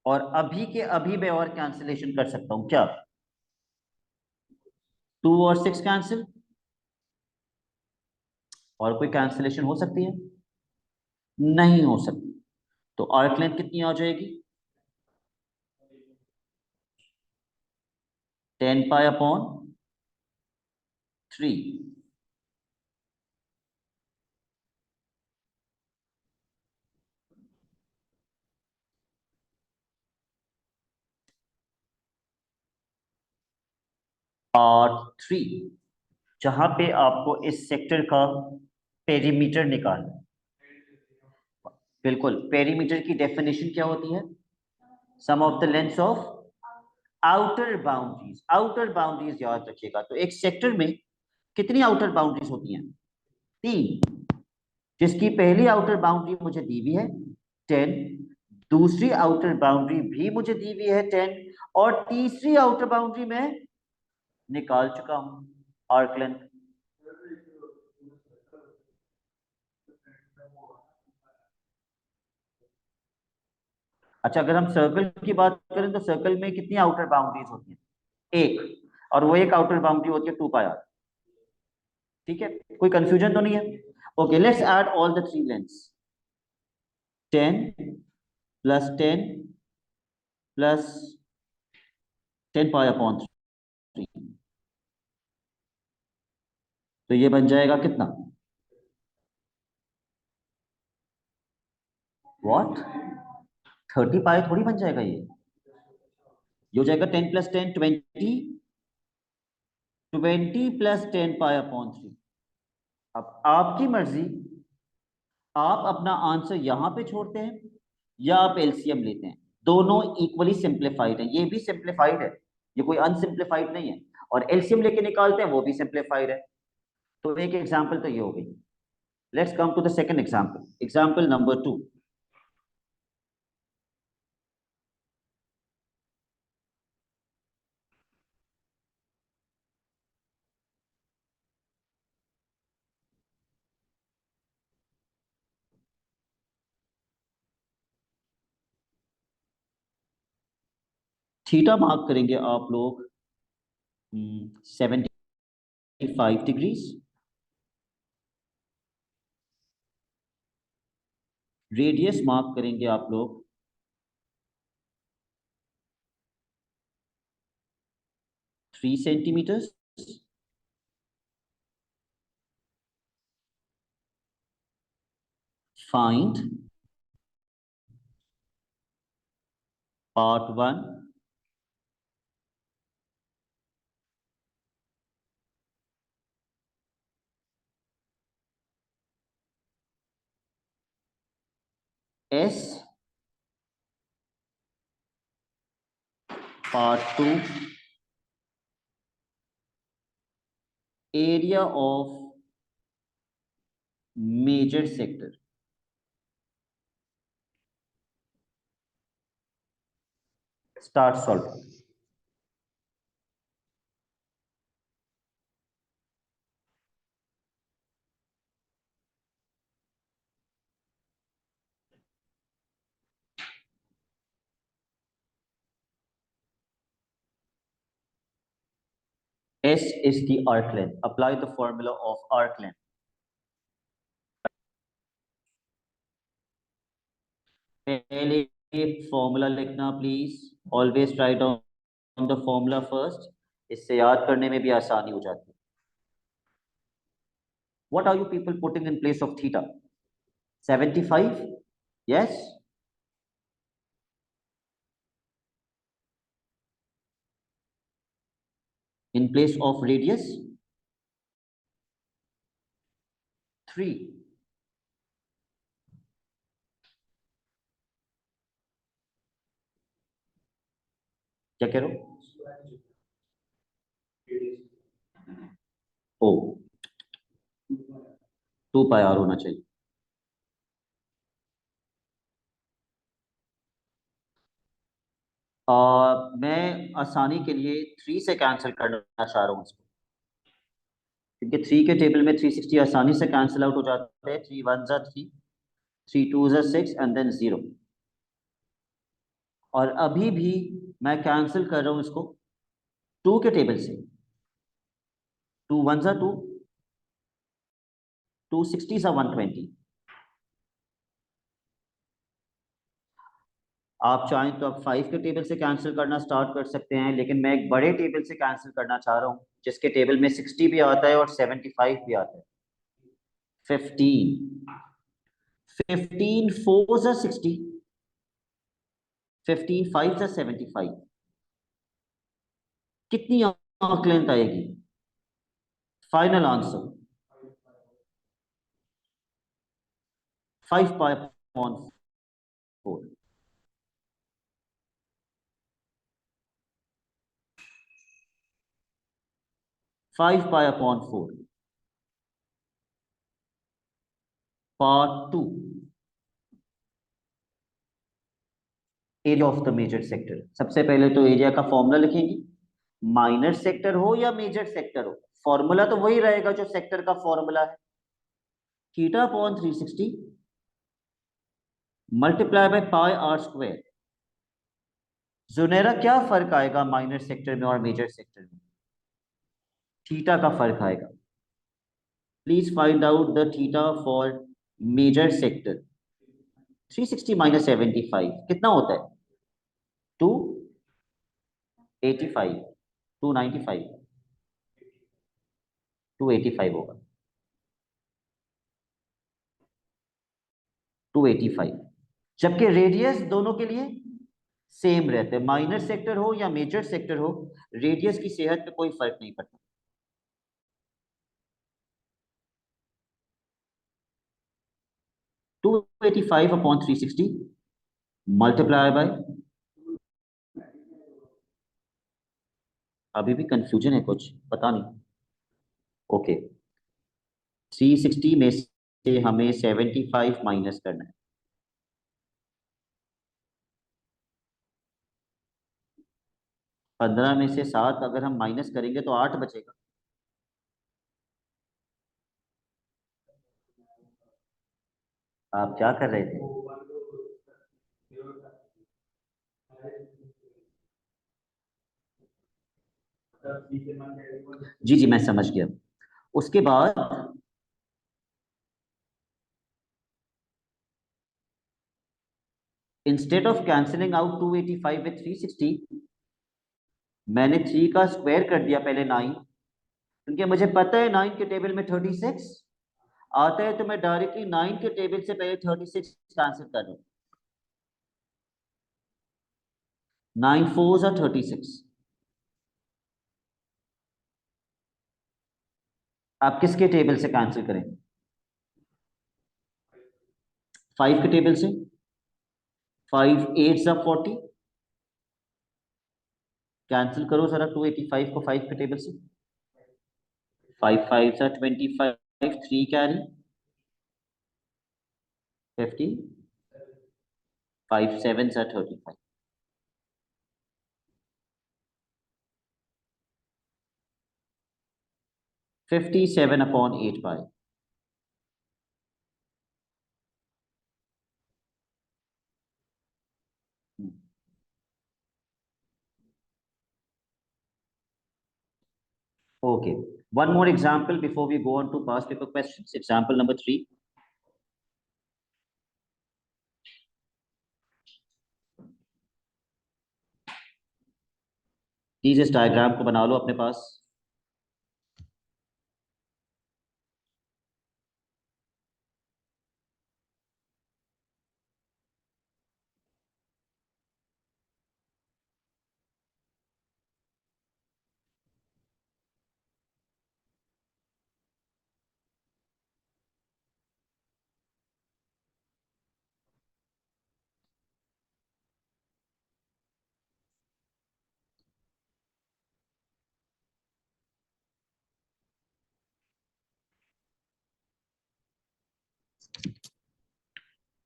और अभी के अभी मैं और कैंसिलेशन कर सकता हूं क्या, 2 और 6 कैंसिल, और कोई कैंसिलेशन हो सकती है, नहीं हो सकती। तो आर्क लेंथ कितनी आ जाएगी, 10 पाई अपॉन 3। पार्ट 3, जहां पे आपको इस सेक्टर का पेरीमीटर निकालना है। बिल्कुल, पेरीमीटर की डेफिनेशन क्या होती है, sum of the lengths of outer boundaries. Outer boundaries याद रखिएगा, तो एक सेक्टर में कितनी आउटर बाउंड्रीज होती हैं, 3, जिसकी पहली आउटर बाउंड्री मुझे दी हुई है 10, दूसरी आउटर बाउंड्री भी मुझे दी हुई है 10, और तीसरी आउटर बाउंड्री मैं निकाल चुका हूं, आर्क लेंथ। अच्छा, अगर हम सर्कल की बात करें तो सर्कल में कितनी आउटर बाउंड्रीज होती हैं, एक, और वो एक आउटर बाउंड्री होती है 2 पाई आर। ठीक है, कोई कंफ्यूजन तो नहीं है। Okay, let's add all the three lengths, 10 plus 10 plus 10 pi upon 3, तो ये बन जाएगा कितना, व्हाट 30 पाई थोड़ी बन जाएगा ये हो जाएगा 10 + 10 20 20 + 10 पाई अपॉन 3। अब आपकी मर्जी, आप अपना आंसर यहां पे छोड़ते हैं या आप एलसीएम लेते हैं। दोनों इक्वली सिंप्लीफाइड है, ये भी सिंप्लीफाइड है, ये कोई अनसिंप्लीफाइड नहीं है, और एलसीएम लेके निकालते हैं वो भी सिंप्लीफाइड है। तो एक एग्जांपल तो ये हो गई। Let's come to the second example, example number 2। Theta mark करेंगे आप लोग 75 डिग्रीज, रेडियस मार्क करेंगे आप लोग 3 centimeter. Find part 1 S, part 2 area of major sector. Start solve. S is the arc length. Apply the formula of arc length. पहले formula लिखना please, always write down the formula first, इससे याद करने में भी आसानी हो जाती है। What are you people putting in place of theta? 75? Yes? In place of radius? 3. क्या कह रहे हो? ओ 2 पाई आर होना चाहिए। मैं आसानी के लिए 3 से कैंसिल करना चाह रहा हूँ इसको, क्योंकि 3 के टेबल में 360 आसानी से कैंसिल आउट हो जाते हैं। 3 1 जा 3, 3 2 जा 6 एंड देन 0। और अभी भी मैं कैंसिल कर रहा हूं इसको 2 के टेबल से। 2 1 जा 2, 2 60 जा 120। आप चाहें तो आप 5 के टेबल से कैंसिल करना स्टार्ट कर सकते हैं, लेकिन मैं एक बड़े टेबल से कैंसिल करना चाह रहा हूं जिसके टेबल में 60 भी आता है और 75 भी आता है। 15 15 4 जा 60, 15 5 जा 75। कितनी आंक लेंथ आएगी? Final answer 5 pi upon 4। 5 pi upon 4। Part 2 area of the major sector. सबसे पहले तो एरिया का फॉर्मूला लिखेंगे, माइनर सेक्टर हो या मेजर सेक्टर हो, फॉर्मूला तो वही रहेगा जो सेक्टर का फॉर्मूला है। Theta upon 360 multiply by pi are square. Junera क्या फर्क आएगा माइनर सेक्टर में और मेजर सेक्टर में? थीटा का फर्क आएगा। Please find out the theta for major sector. 360 minus 75 कितना होता है? 285, 295, 285 होगा, 285। जबकि रेडियस दोनों के लिए सेम रहते हैं, माइनर सेक्टर हो या मेजर सेक्टर हो, रेडियस की सेहत पे कोई फर्क नहीं पड़ता। टू 285/360 मल्टीप्लाई बाय, अभी भी कंफ्यूजन है कुछ, पता नहीं। ओके, 360 में से हमें 75 माइनस करना है। पंद्रह में से 7 अगर हम माइनस करेंगे तो 8 बचेगा। आप क्या कर रहे थे? जी जी, मैं समझ गया। उसके बाद instead of cancelling out 285 with 360, मैंने 3 का स्क्वायर कर दिया पहले 9, क्योंकि मुझे पता है 9 के टेबल में 36 आता है, तो मैं डायरेक्टली 9 के टेबल से पहले 36 कैंसिल कर दूं। 9 4s are 36। आप किसके टेबल से कैंसिल करें? 5 के टेबल से। 5 8s are 40, कैंसिल करो जरा 285 को 5 के टेबल से। 5 5s are 25, 3 carry 50, 5 7s are 35। 57/8 pi. Okay, one more example before we go on to past paper questions. Example number 3. Please इस डायग्राम को बना लो अपने पास।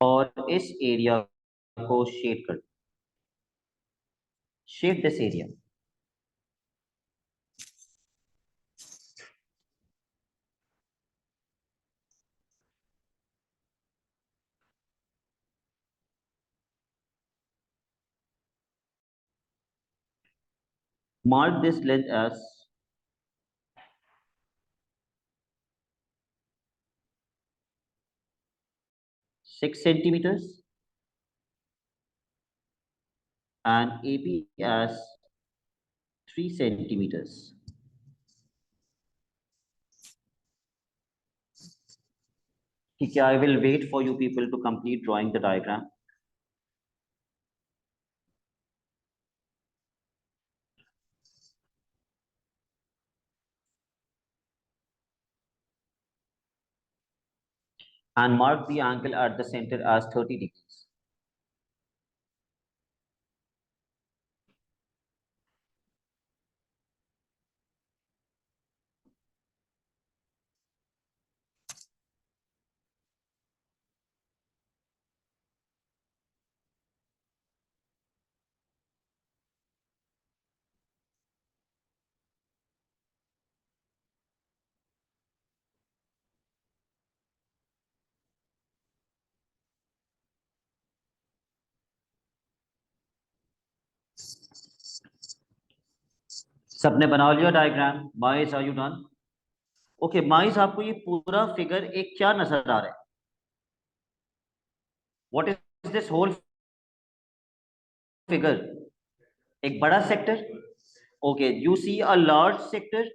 और इस एरिया को शेड कर, shade this area. Mark this length as 6 centimeters and AB as 3 centimeters. ठीक है, I will wait for you people to complete drawing the diagram. And mark the angle at the center as 30 degrees. सबने बना लिया diagram? Mais are you done? Okay Mais, आपको ये पूरा figure एक क्या नजर आ रहा है? What is this whole figure? एक बड़ा sector. Okay, you see a large sector,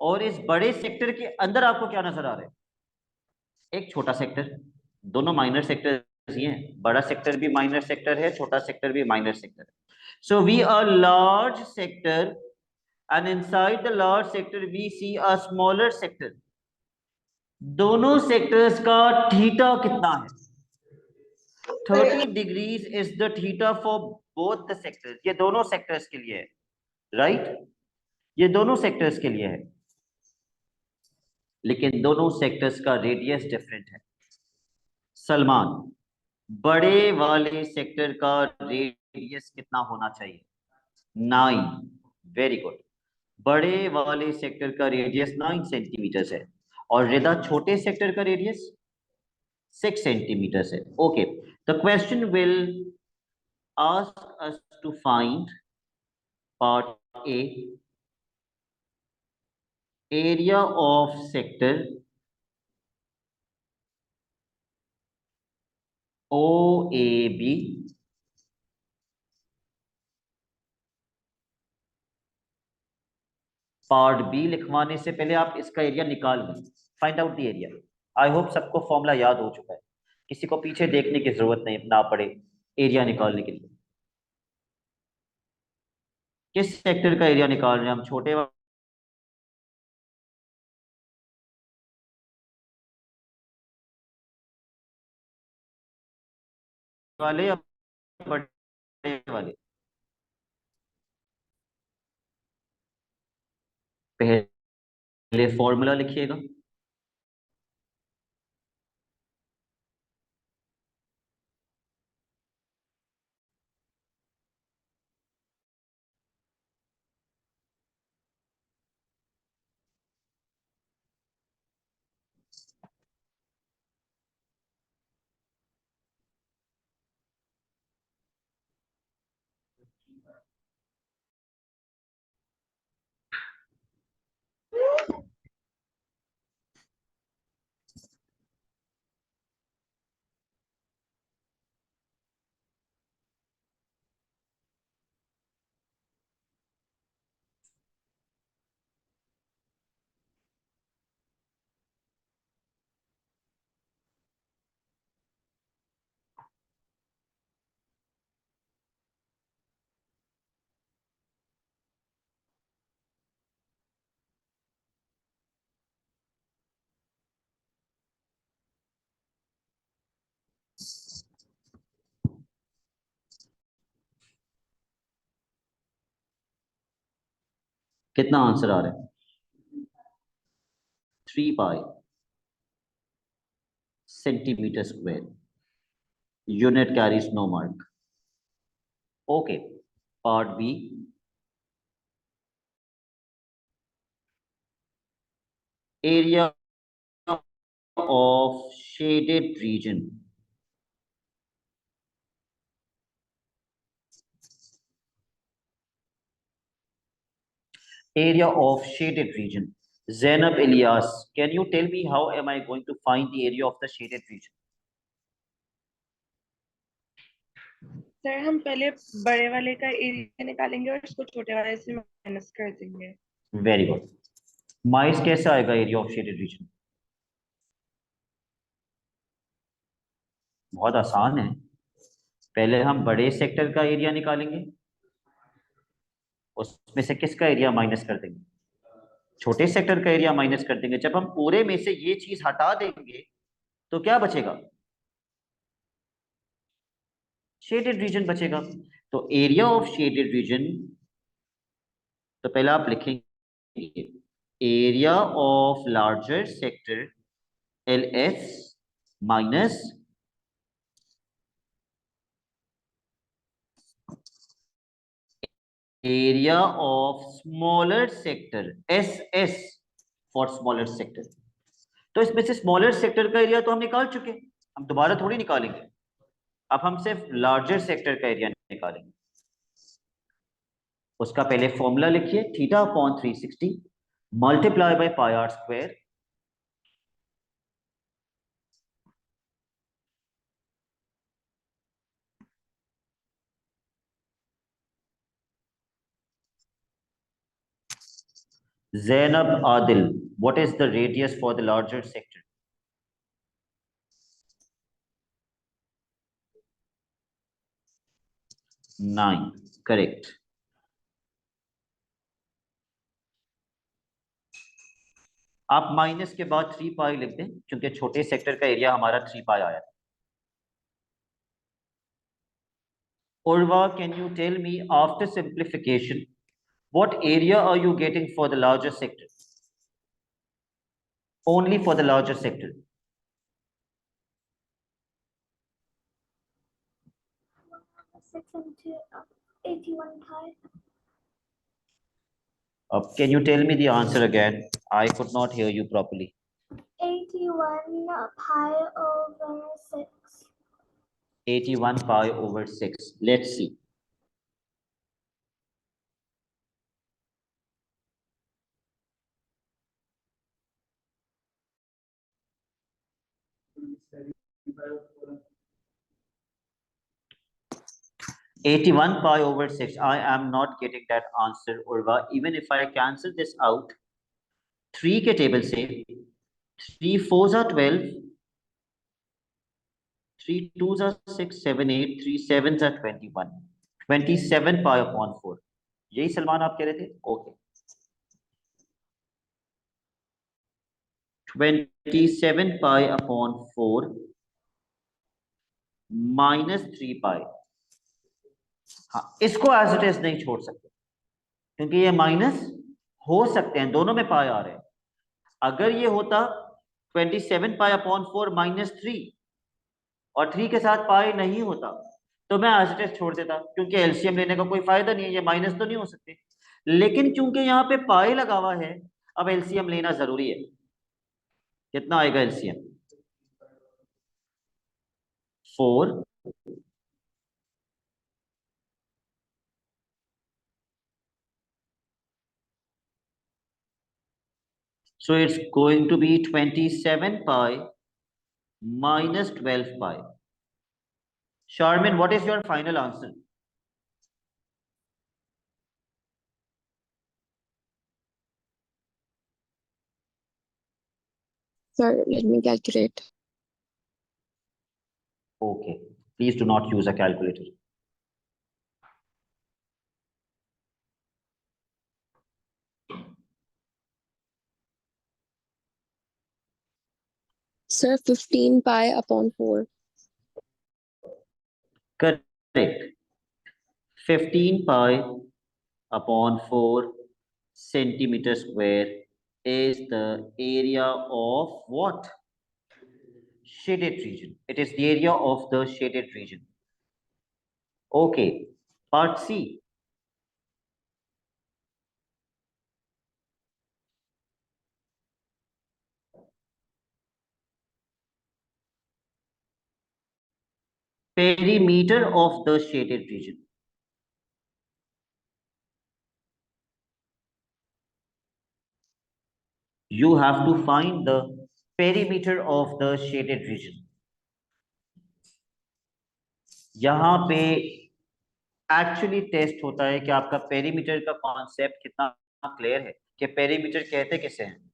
और इस बड़े सेक्टर के अंदर आपको क्या नजर आ रहा है? एक छोटा सेक्टर। दोनों माइनर सेक्टर ही हैं, बड़ा सेक्टर भी माइनर सेक्टर है, छोटा सेक्टर भी माइनर सेक्टर है. So we a large sector and inside the large sector we see a smaller sector. दोनों सेक्टर्स का थीटा कितना है? 30 degrees is the theta for both the sectors. ये दोनों सेक्टर्स के लिए है, राइट? ये दोनों सेक्टर्स के लिए है, लेकिन दोनों सेक्टर्स का रेडियस डिफरेंट है. सलमान, बड़े वाले सेक्टर का रेडियस कितना होना चाहिए? 9. Very good. बड़े वाले सेक्टर का रेडियस 9 सेंटीमीटर है और रिदा छोटे सेक्टर का रेडियस 6 सेंटीमीटर है. Okay, the question will ask us to find part A, area of sector OAB part B लिखवाने से पहले आप इसका एरिया निकाल लें. Find out the area. I hope सबको फॉर्मूला याद हो चुका है, किसी को पीछे देखने की जरूरत नहीं ना पड़े एरिया निकालने के लिए. किस सेक्टर का एरिया निकाल रहे हैं हम? छोटे वाले या बड़े वाले? पहले फॉर्मूला लिखिएगा. कितना आंसर आ रहा है? 3 pi centimeter square. Unit carries no mark. Okay, part B. Area of shaded region. Area of shaded region. Zainab Ilyas, can you tell me how am I going to find the area of the shaded region? Sir हम पहले बड़े वाले का area निकालेंगे और उसको छोटे वाले से माइनस कर देंगे. Very good. माइस कैसे आएगा एरिया ऑफ शेडेड रीजन? बहुत आसान है. पहले हम बड़े सेक्टर का एरिया निकालेंगे, उसमें से किसका एरिया माइनस कर देंगे? छोटे सेक्टर का एरिया माइनस कर देंगे. जब हम पूरे में से ये चीज हटा देंगे तो क्या बचेगा? शेडेड रीजन बचेगा. तो एरिया ऑफ शेडेड रीजन, तो पहले आप लिखेंगे area of larger sector LS minus area of smaller sector SS for smaller sector. तो इसमें से स्मॉलर सेक्टर का एरिया तो हम निकाल चुके, हम दोबारा थोड़ी निकालेंगे. अब हम सिर्फ लार्जर सेक्टर का एरिया निकालेंगे. उसका पहले फॉर्मूला लिखिए, theta upon 360 multiply by pi are square. Zainab Adil, what is the radius for the larger sector? 9, correct. आप माइनस के बाद 3 पाई लिख दें क्योंकि छोटे सेक्टर का एरिया हमारा 3 पाई आया था। Urva, can you tell me after simplification what area are you getting for the larger sector? Only for the larger sector. Six into 81 pi. Can you tell me the answer again? I could not hear you properly. 81 pi over 6. 81 pi over 6. Let's see. Eighty-one pi over 6. I am not getting that answer, Urva. Even if I cancel this out, 3 के table से 3 4s are 12, 3 2s are 6, 7 8, 3 7s are 21. 27 pi upon 4. यही सलमान आप कह रहे थे? Okay. 27 pi upon 4 minus 3 pi. हाँ, इसको as it is नहीं छोड़ सकते क्योंकि ये माइनस हो सकते हैं, दोनों में पाई आ रहे हैं। अगर ये होता 27 पाई अपॉन 4 माइनस 3 और 3 के साथ पाई नहीं होता तो मैं एज इट इज छोड़ देता क्योंकि एलसीएम लेने का कोई फायदा नहीं है, ये माइनस तो नहीं हो सकते। लेकिन क्योंकि यहाँ पे पाई लगा हुआ है, अब एलसीएम लेना जरूरी है। कितना आएगा LCM? 4 so it's going to be 27 pi minus 12 pi. Sharmin, what is your final answer? Sir, let me calculate. Okay, please do not use a calculator. Sir, 15 pi upon 4. Correct. 15 pi upon 4 centimeter square is the area of what? Shaded region. It is the area of the shaded region. Okay, part C. Perimeter of the shaded region. You have to find the perimeter of the shaded region. यहाँ पे actually test होता है कि आपका perimeter का concept कितना clear है कि पेरीमीटर कहते किसे हैं।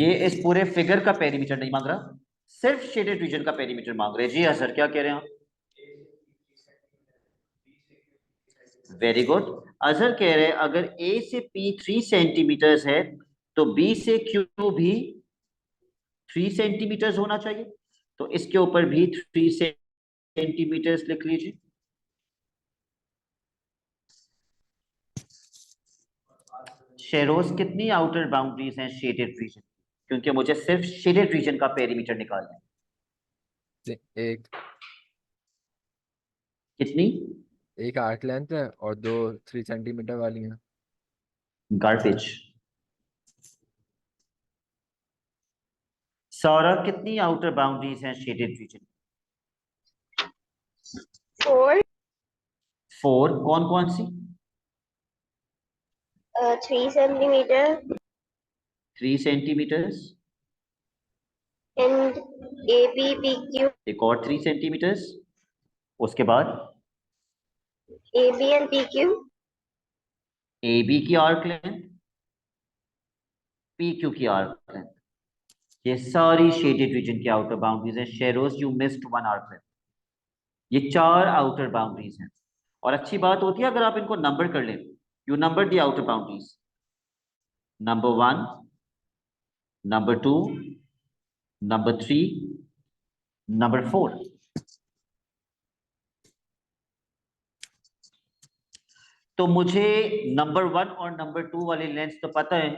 ये इस पूरे फिगर का पेरीमीटर नहीं मांग रहा, सिर्फ शेडेड रीजन का पेरीमीटर मांग रहे हैं। जी हाँ सर, क्या कह रहे हैं आप? Very good. अजहर कह रहे हैं अगर ए से पी 3 सेंटीमीटर है तो बी से क्यू भी 3 सेंटीमीटर होना चाहिए, तो इसके ऊपर भी 3 सेंटीमीटर लिख लीजिए। शेरोज, कितनी आउटर बाउंड्रीज हैं शेडेड रीजन? क्योंकि मुझे सिर्फ शेडेड रीजन का पेरीमीटर निकालना है। एक कितनी? एक आर्क लेंथ है और 2 3 सेंटीमीटर वाली हैं। गार्बेज। सौरभ, कितनी आउटर बाउंड्रीज हैं शेडेड रीजन? 4, 4। कौन कौन सी? 3 centimeter 3 centimeters. and AB, PQ, एक और 3 सेंटीमीटर्स। उसके बाद AB and PQ, AB की आर्क लेंथ, PQ की आर्क लेंथ, ये सारी शेडेड रीजन की आउटर बाउंड्रीज हैं। Sheroz, you missed one arc length. ये 4 आउटर बाउंड्रीज हैं, और अच्छी बात होती है अगर आप इनको नंबर कर लें। You number the outer boundaries, number 1, number 2, number 3, number 4। तो मुझे नंबर 1 और नंबर 2 वाली लेंथ तो पता है,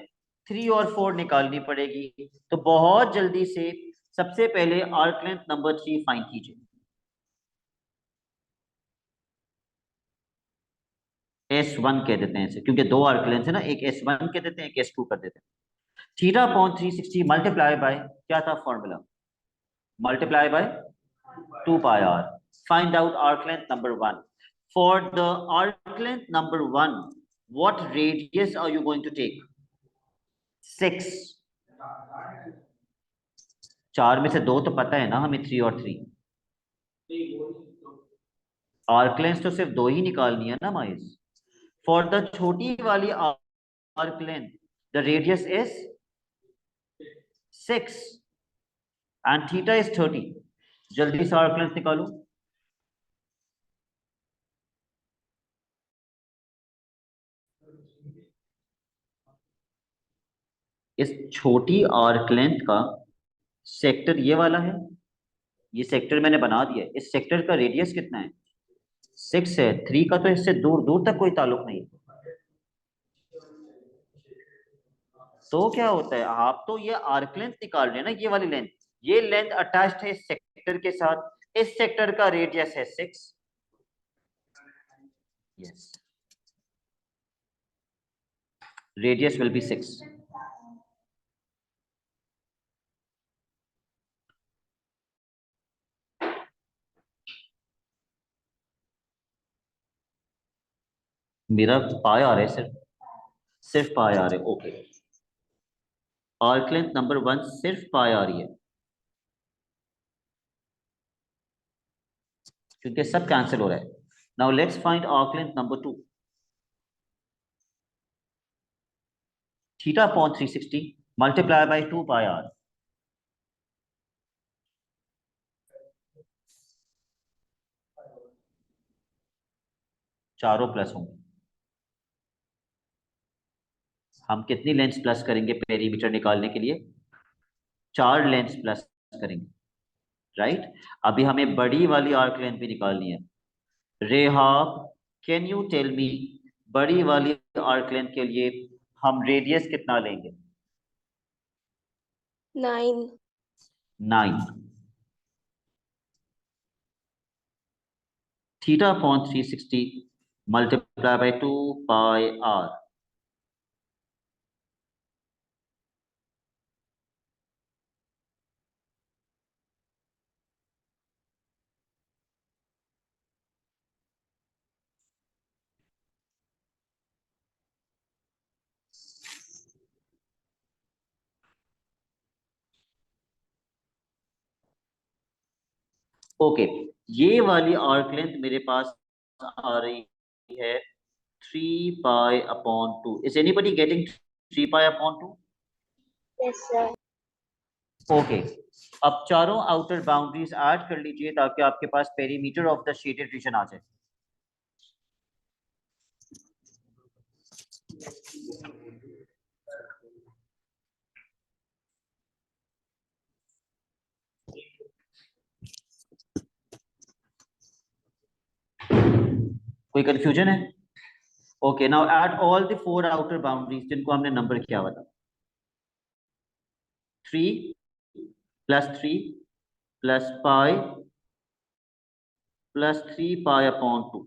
3 और 4 निकालनी पड़ेगी। तो बहुत जल्दी से सबसे पहले आर्क लेंथ नंबर 3 फाइंड कीजिए। S1 कह देते हैं इसे, क्योंकि 2 आर्क लेंथ है ना, एक S1 कह देते हैं, एक S2 कर देते हैं। थीटा अपॉन 360 मल्टीप्लाई बाय, क्या था formula, multiply by 2 pi r। Find out arc length number 1। For the arc length number 1, what radius are you going to take? 6। 4 में से 2 तो पता है ना हमें, 3 और 3। आर्क लेंथ तो सिर्फ 2 ही निकालनी है ना माइस। फॉर द छोटी वाली arc length the radius is 6 and theta is 30। जल्दी से आर्क लेंथ निकालो। इस छोटी आर्क लेंथ का सेक्टर ये वाला है, ये सेक्टर मैंने बना दिया है। इस सेक्टर का रेडियस कितना है, 6 है। 3 का तो इससे दूर दूर तक कोई ताल्लुक नहीं है। तो क्या होता है, आप तो ये आर्क लेंथ निकाल रहे हैं ना, ये वाली लेंथ, ये लेंथ अटैच्ड है इस सेक्टर के साथ। इस सेक्टर का रेडियस है 6। Yes, radius will be 6। मेरा पाई आ रहा है, सिर्फ पाई आ रहे, ओके। आर्क लेंथ नंबर 1 सिर्फ पाई आ रही है, क्योंकि सब कैंसिल हो रहा है। Now let's find arc length number 2। Theta upon 360 multiply by 2 pi r। चारों प्लस होंगे। हम कितनी लेंस प्लस करेंगे पेरीमीटर निकालने के लिए, 4 लेंस प्लस करेंगे, राइट। अभी हमें बड़ी वाली आर्क लेंथ भी निकालनी है। Rehab, can you tell me, बड़ी वाली आर्क लेंथ के लिए हम रेडियस कितना लेंगे? 9। 9। Theta upon 360 multiply by 2 pi r। Okay, ये वाली आर्क लेंथ मेरे पास आ रही है 3 pi upon 2। Is anybody getting 3 pi upon 2? Yes, sir. Okay, अब चारों आउटर बाउंड्रीज ऐड कर लीजिए ताकि आपके पास perimeter of the shaded region आ जाए। कोई कंफ्यूजन है? Okay, now add all the 4 outer boundaries जिनको हमने नंबर किया हुआ था। 3 plus 3 plus pi plus 3 pi upon 2।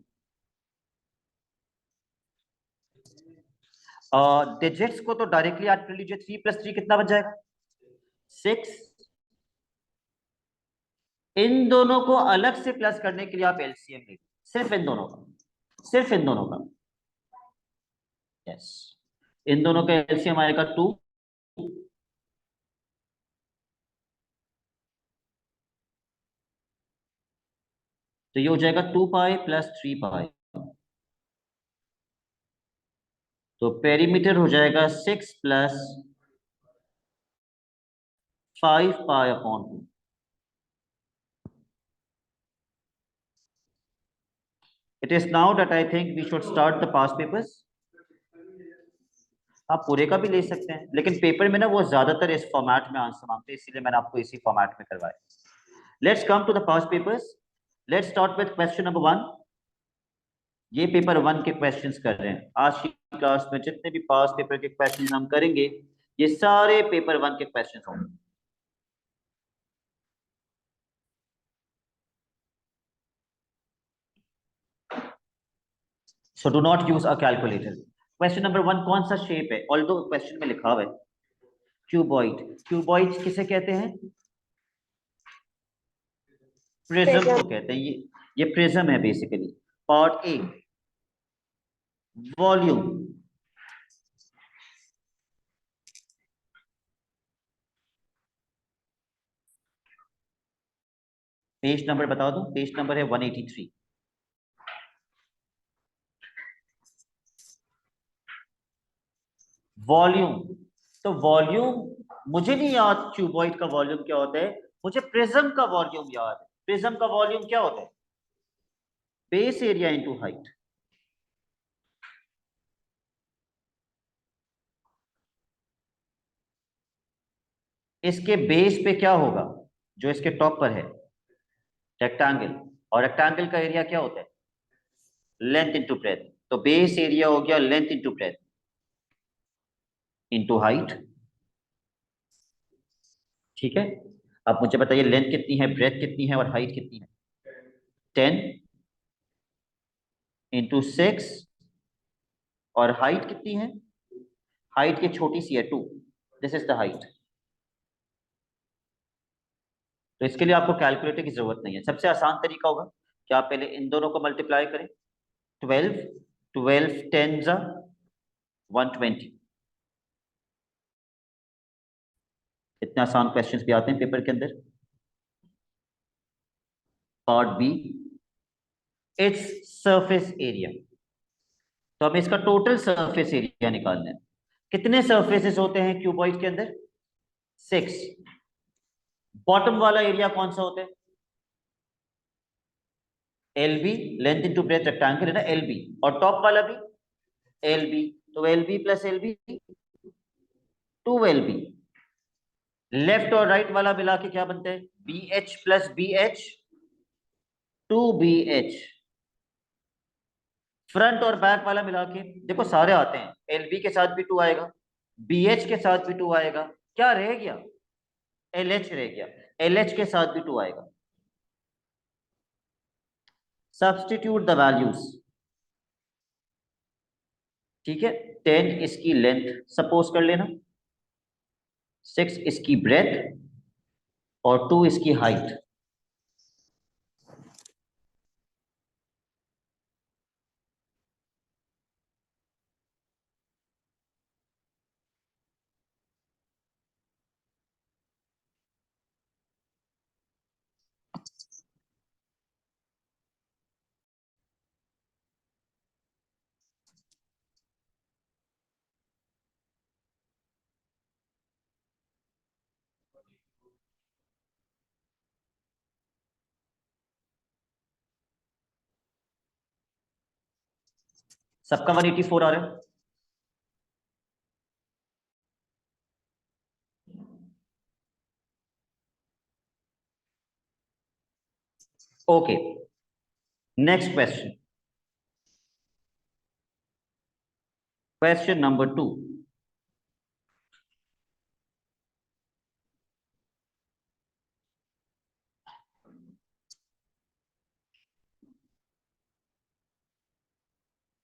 Digits को तो डायरेक्टली ऐड कर लीजिए। 3 प्लस 3 कितना बच जाएगा? 6। इन दोनों को अलग से प्लस करने के लिए आप एलसीएम लीजिए, सिर्फ इन दोनों का, सिर्फ इन दोनों का। यस, इन दोनों का एलसीएम आएगा 2। तो ये हो जाएगा 2 पाई प्लस 3 पाई। तो पेरीमीटर हो जाएगा 6 plus 5 pi upon 2। It is now that I think we should start the past papers. आप पूरे का भी ले सकते हैं, लेकिन पेपर में ना वो ज्यादातर इस फॉर्मेट में आंसर मांगते हैं, इसीलिए मैंने आपको इसी फॉर्मेट में करवाया। Let's come to the past papers. Let's start with question number 1। ये पेपर 1 के क्वेश्चंस कर रहे हैं। आज की क्लास में जितने भी पास्ट पेपर के क्वेश्चंस हम करेंगे, ये सारे पेपर 1 के क्वेश्चंस होंगे। So do not use a calculator. Question number 1 कौन सा शेप है? ऑल्दो क्वेश्चन में लिखा हुआ है क्यूबॉइड। क्यूबॉइड किसे कहते हैं? प्रिज्म को कहते हैं। ये प्रिज्म है basically. Part A, volume. Page number बता दो, पेज नंबर है 183। वॉल्यूम, तो वॉल्यूम मुझे नहीं याद क्यूबॉइड का वॉल्यूम क्या होता है, मुझे प्रिज्म का वॉल्यूम याद है। प्रिज्म का वॉल्यूम क्या होता है? Base area into height. इसके बेस पे क्या होगा? जो इसके टॉप पर है रेक्टेंगल, और रेक्टेंगल का एरिया क्या होता है? Length into breadth. तो बेस एरिया हो गया length into breadth into height. ठीक है, अब मुझे बताइए लेंथ कितनी है, ब्रेथ कितनी है और हाइट कितनी है? 10 इंटू 6। और हाइट कितनी है? हाइट की छोटी सी है 2। This is the height. तो इसके लिए आपको कैलकुलेटर की जरूरत नहीं है। सबसे आसान तरीका होगा कि आप पहले इन दोनों को मल्टीप्लाई करें। 12 12 10 जा 120। इतने आसान क्वेश्चंस भी आते हैं पेपर के अंदर। Part B, it's surface area. तो हमें इसका टोटल सरफेस एरिया निकालना है। कितने सरफेसेस होते हैं क्यूबॉइड के अंदर? 6। बॉटम वाला एरिया कौन सा होता है? LB, length into breadth, rectangle है ना LB। और टॉप वाला भी LB, तो LB plus LB 2LB। Left और राइट वाला मिला के क्या बनता है? BH plus BH 2BH। Front और बैक वाला मिला के देखो सारे आते हैं। LB के साथ भी 2 आएगा, BH के साथ भी 2 आएगा, क्या रह गया? LH रह गया, LH के साथ भी 2 आएगा। Substitute the values. ठीक है, 10 इसकी लेंथ सपोज कर लेना, 6 इसकी ब्रेथ और 2 इसकी हाइट। सबका 184 आ रहा है। Okay, next question, question number 2।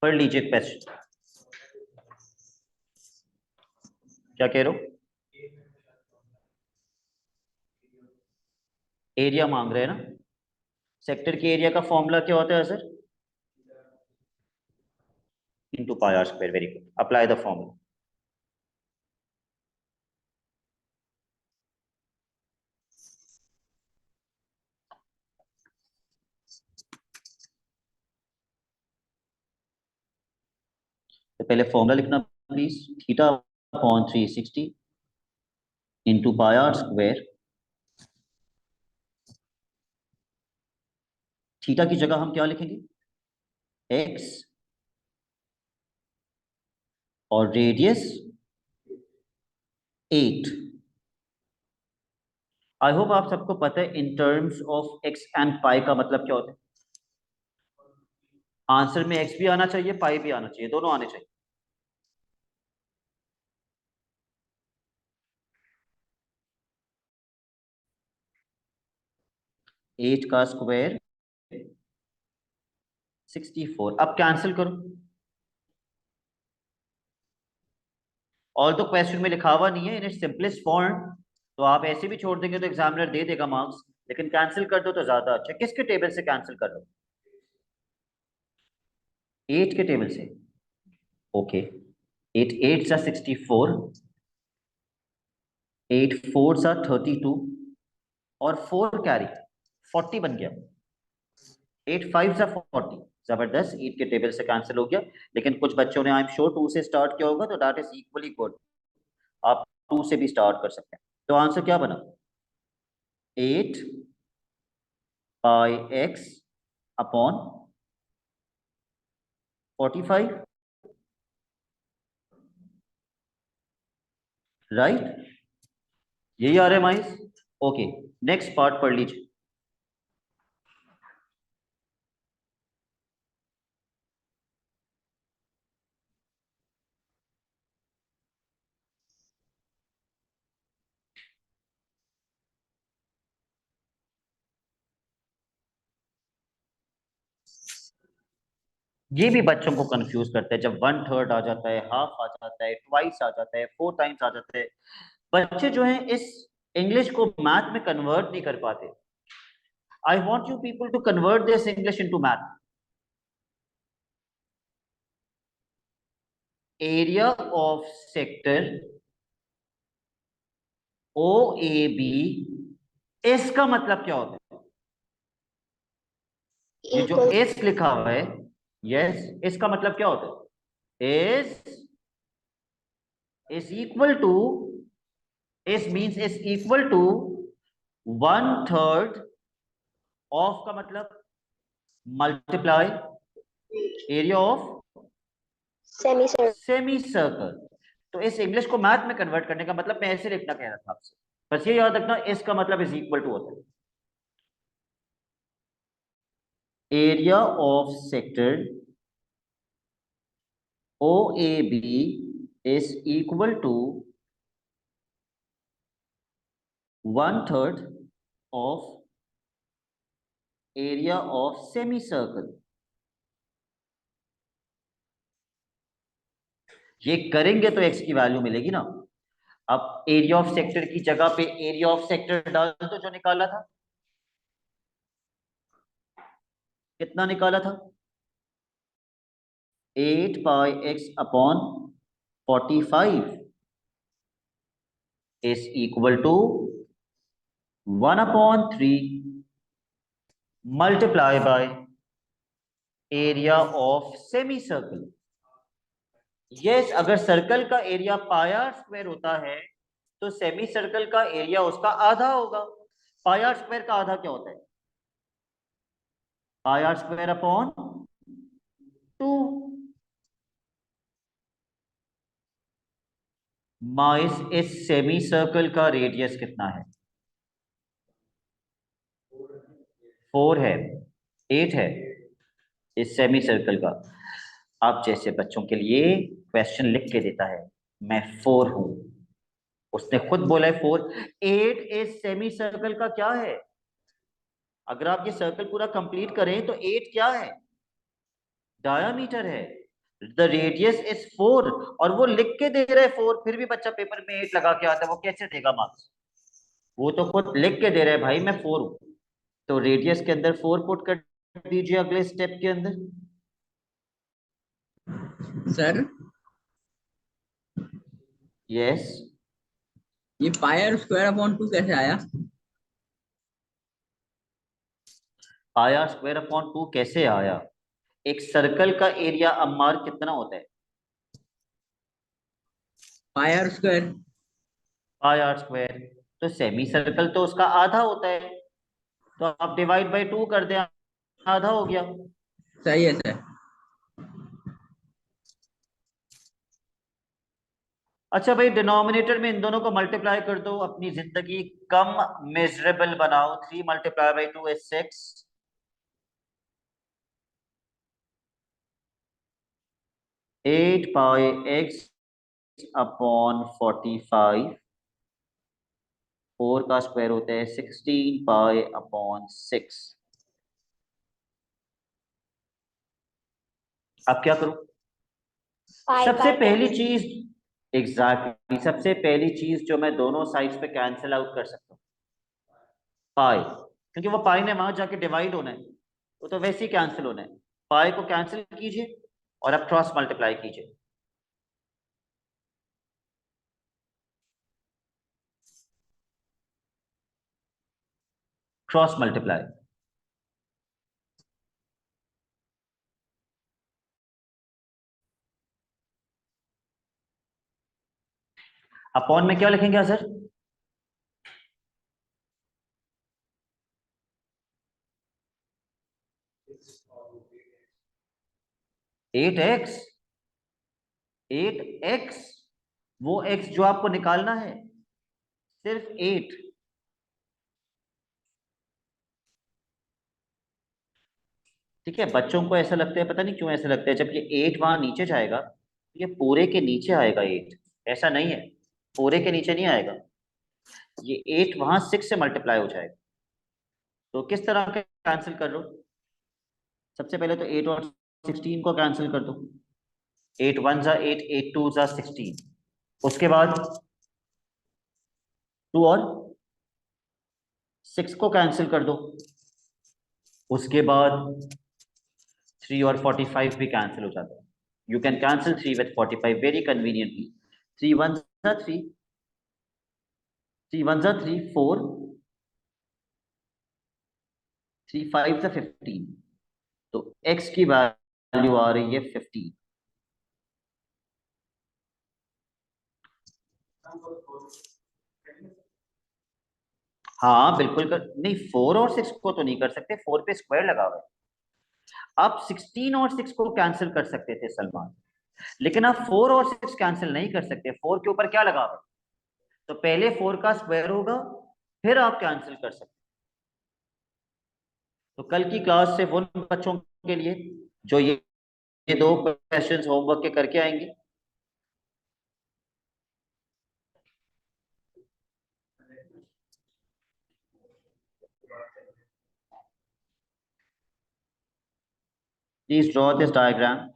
पढ़ लीजिए क्वेश्चन। क्या कह रहे हो? एरिया मांग रहे हैं ना। सेक्टर के एरिया का फॉर्मूला क्या होता है sir? Into pi are square. Very good, apply the formula. तो पहले फॉर्मूला लिखना please. Theta upon 360 into pi are square. Theta की जगह हम क्या लिखेंगे? x और रेडियस 8। आई होप आप सबको पता है इन terms of x and pi का मतलब क्या होता है। आंसर में x भी आना चाहिए, पाई भी आना चाहिए, दोनों आने चाहिए। एट का स्क्वायर 64। अब कैंसिल करो। ऑल तो क्वेश्चन में लिखा हुआ नहीं है इन सिंपलेस्ट फॉर्म, तो आप ऐसे भी छोड़ देंगे तो एग्जामिनर दे देगा मार्क्स, लेकिन कैंसिल कर दो तो ज्यादा अच्छा। किसके टेबल से कैंसिल कर दो? 8 के टेबल से। ओके, 8 8 सा 64, 8 4 सा 32 और 4 कैरी 40 बन गया। 8 5 सा 40, जबरदस्त। 8 के टेबल से कैंसिल हो गया, लेकिन कुछ बच्चों ने आई एम श्योर 2 से स्टार्ट किया होगा, तो दैट इज इक्वली गुड। आप 2 से भी स्टार्ट कर सकते हैं। तो आंसर क्या बना? 8 पाई x अपॉन 45, राइट? यही आ रहा है माइस। ओके, नेक्स्ट पार्ट पढ़ लीजिए। ये भी बच्चों को कंफ्यूज करता है, जब 1/3 आ जाता है, हाफ आ जाता है, ट्वाइस आ जाता है, 4 टाइम्स आ जाता है। बच्चे जो हैं इस इंग्लिश को मैथ में कन्वर्ट नहीं कर पाते। I want you people to convert this English into math. Area of sector O A B, इसका मतलब क्या होता है? ये जो equal एस लिखा हुआ है, यस, इसका मतलब क्या होता है? इज इक्वल टू, इस means is equal to 1/3 of का मतलब multiply area of semi circle. Semi circle. तो इस इंग्लिश को मैथ में कन्वर्ट करने का मतलब मैं ऐसे लिखना कह रहा था आपसे, बस ये याद रखना, इसका मतलब इज इक्वल टू होता है area of sector O A B is equal to 1/3 of area of semi circle. ये करेंगे तो x की वैल्यू मिलेगी ना। अब एरिया ऑफ सेक्टर की जगह पे एरिया ऑफ सेक्टर डाल दो, जो निकाला था, कितना निकाला था? 8 pi x upon 45 is equal to 1/3 multiply by area of semi circle. Yes, अगर सर्कल का एरिया पाई आर स्क्वायर होता है तो सेमी सर्कल का एरिया उसका आधा होगा। पाई आर स्क्वायर का आधा क्या होता है? Pi are square upon 2। माइस इस सेमी सर्कल का रेडियस कितना है? 4 है, 8 है इस सेमी सर्कल का। आप जैसे बच्चों के लिए क्वेश्चन लिख के देता है, मैं 4 हूं, उसने खुद बोला है 4। 8 इस सेमी सर्कल का क्या है? अगर आप ये सर्कल पूरा कंप्लीट करें तो 8 क्या है? डायामीटर है। द रेडियस इज 4, और वो लिख के दे रहा है 4, फिर भी बच्चा पेपर में 8 लगा के आता है, वो कैसे देगा मार्क्स? वो तो खुद लिख के दे रहा है, भाई मैं 4 हूं, तो रेडियस के अंदर 4 पुट कर दीजिए अगले स्टेप के अंदर। सर यस, ये पाई आर स्क्वायर अपॉन 2 कैसे आया? पाई आर स्क्वायर अपॉन 2 कैसे आया? एक सर्कल का एरिया अम्मार कितना होता है? Pi are square. Pi are square, तो सेमी सर्कल तो उसका आधा होता है, तो आप डिवाइड बाय 2 कर दें, आधा हो गया। सही है सर। अच्छा भाई, डिनोमिनेटर में इन दोनों को मल्टीप्लाई कर दो, अपनी जिंदगी कम मिजरेबल बनाओ। 3 multiply by 2 is 6। 8 pi x upon 45। 4 का स्क्वायर होता है 16 पाई अपॉन 6। अब क्या करूं? Pi सबसे by पहली 10. चीज, एग्जैक्टली सबसे पहली चीज जो मैं दोनों साइड्स पे कैंसिल आउट कर सकता हूँ, पाई, क्योंकि वो पाई ने वहां जाके डिवाइड होना है, वो तो वैसे ही कैंसिल होना है। पाई को कैंसिल कीजिए और अब क्रॉस मल्टीप्लाई कीजिए। Cross multiply. अपॉन में क्या लिखेंगे सर? Eight x. 8x, वो x जो आपको निकालना है, सिर्फ 8। ठीक है, बच्चों को ऐसा लगता है, पता नहीं क्यों ऐसा लगता है, जब ये 8 वहां नीचे जाएगा ये पूरे के नीचे आएगा 8। ऐसा नहीं है, पूरे के नीचे नहीं आएगा, ये 8 वहां 6 से मल्टीप्लाई हो जाएगा। तो किस तरह का कैंसिल कर लो? सबसे पहले तो 8 और 16 को कैंसिल कर दो। 8 1 जा 8, 8 2 जा 16। उसके बाद 2 और 6 को कैंसिल कर दो। उसके बाद 3 और 45 भी कैंसिल हो जाता है। You can cancel 3 with 45 very conveniently. 3 1 जा 3, 3 1 जा 3 4, 3 5 जा 15। तो x की वैल्यू आ रही है 15। हाँ बिल्कुल कर, नहीं 4 और 6 को तो नहीं कर सकते, 4 पे स्क्वायर लगा हुआ है। आप 16 और 6 को कैंसिल कर सकते थे सलमान, लेकिन आप 4 और 6 कैंसिल नहीं कर सकते। 4 के ऊपर क्या लगा हुआ है? तो पहले 4 का स्क्वायर होगा, फिर आप कैंसिल कर सकते। तो कल की क्लास से उन बच्चों के लिए जो ये दो क्वेश्चंस होमवर्क के करके आएंगे, प्लीज ड्रॉ दिस डायग्राम।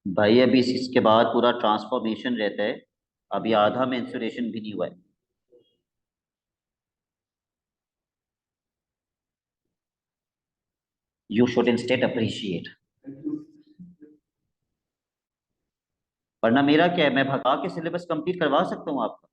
भाई अभी इसके बाद पूरा ट्रांसफॉर्मेशन रहता है, अभी आधा में इंसुलेशन भी नहीं हुआ है। You should instead appreciate. वरना मेरा क्या है, मैं भगा के सिलेबस कंप्लीट करवा सकता हूँ आपका।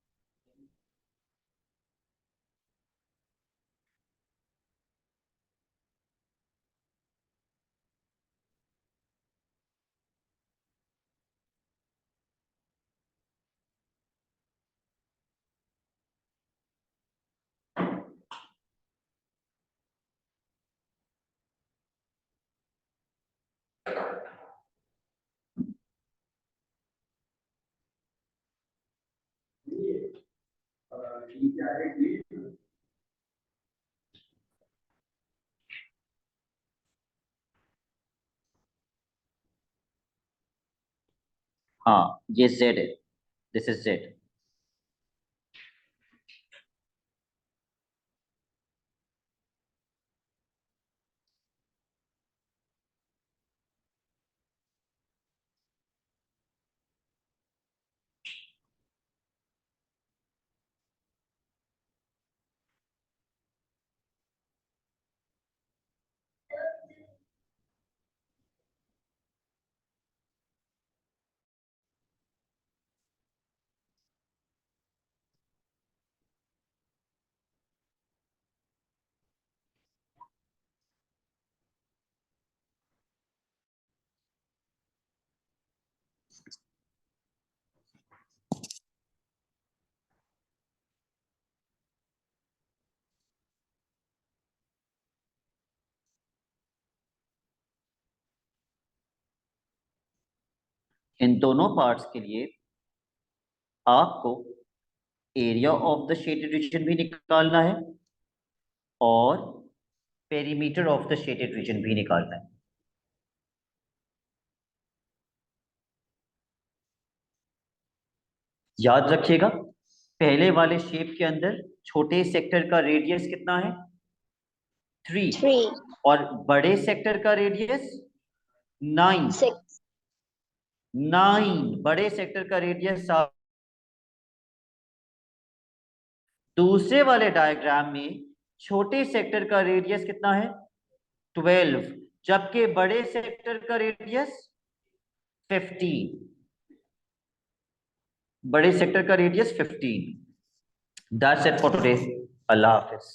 हाँ ये जेड है, दिस इज जेड। इन दोनों पार्ट्स के लिए आपको area of the shaded reason भी निकालना है और perimeter of the shaded reason भी निकालना है। याद रखिएगा, पहले वाले शेप के अंदर छोटे सेक्टर का रेडियस कितना है? 3। 3, और बड़े सेक्टर का रेडियस 9। 6. 9 बड़े सेक्टर का रेडियस 7। दूसरे वाले डायग्राम में छोटे सेक्टर का रेडियस कितना है? 12, जबकि बड़े सेक्टर का रेडियस 15। बड़े सेक्टर का radius 15। That's it for today. Allah Hafiz.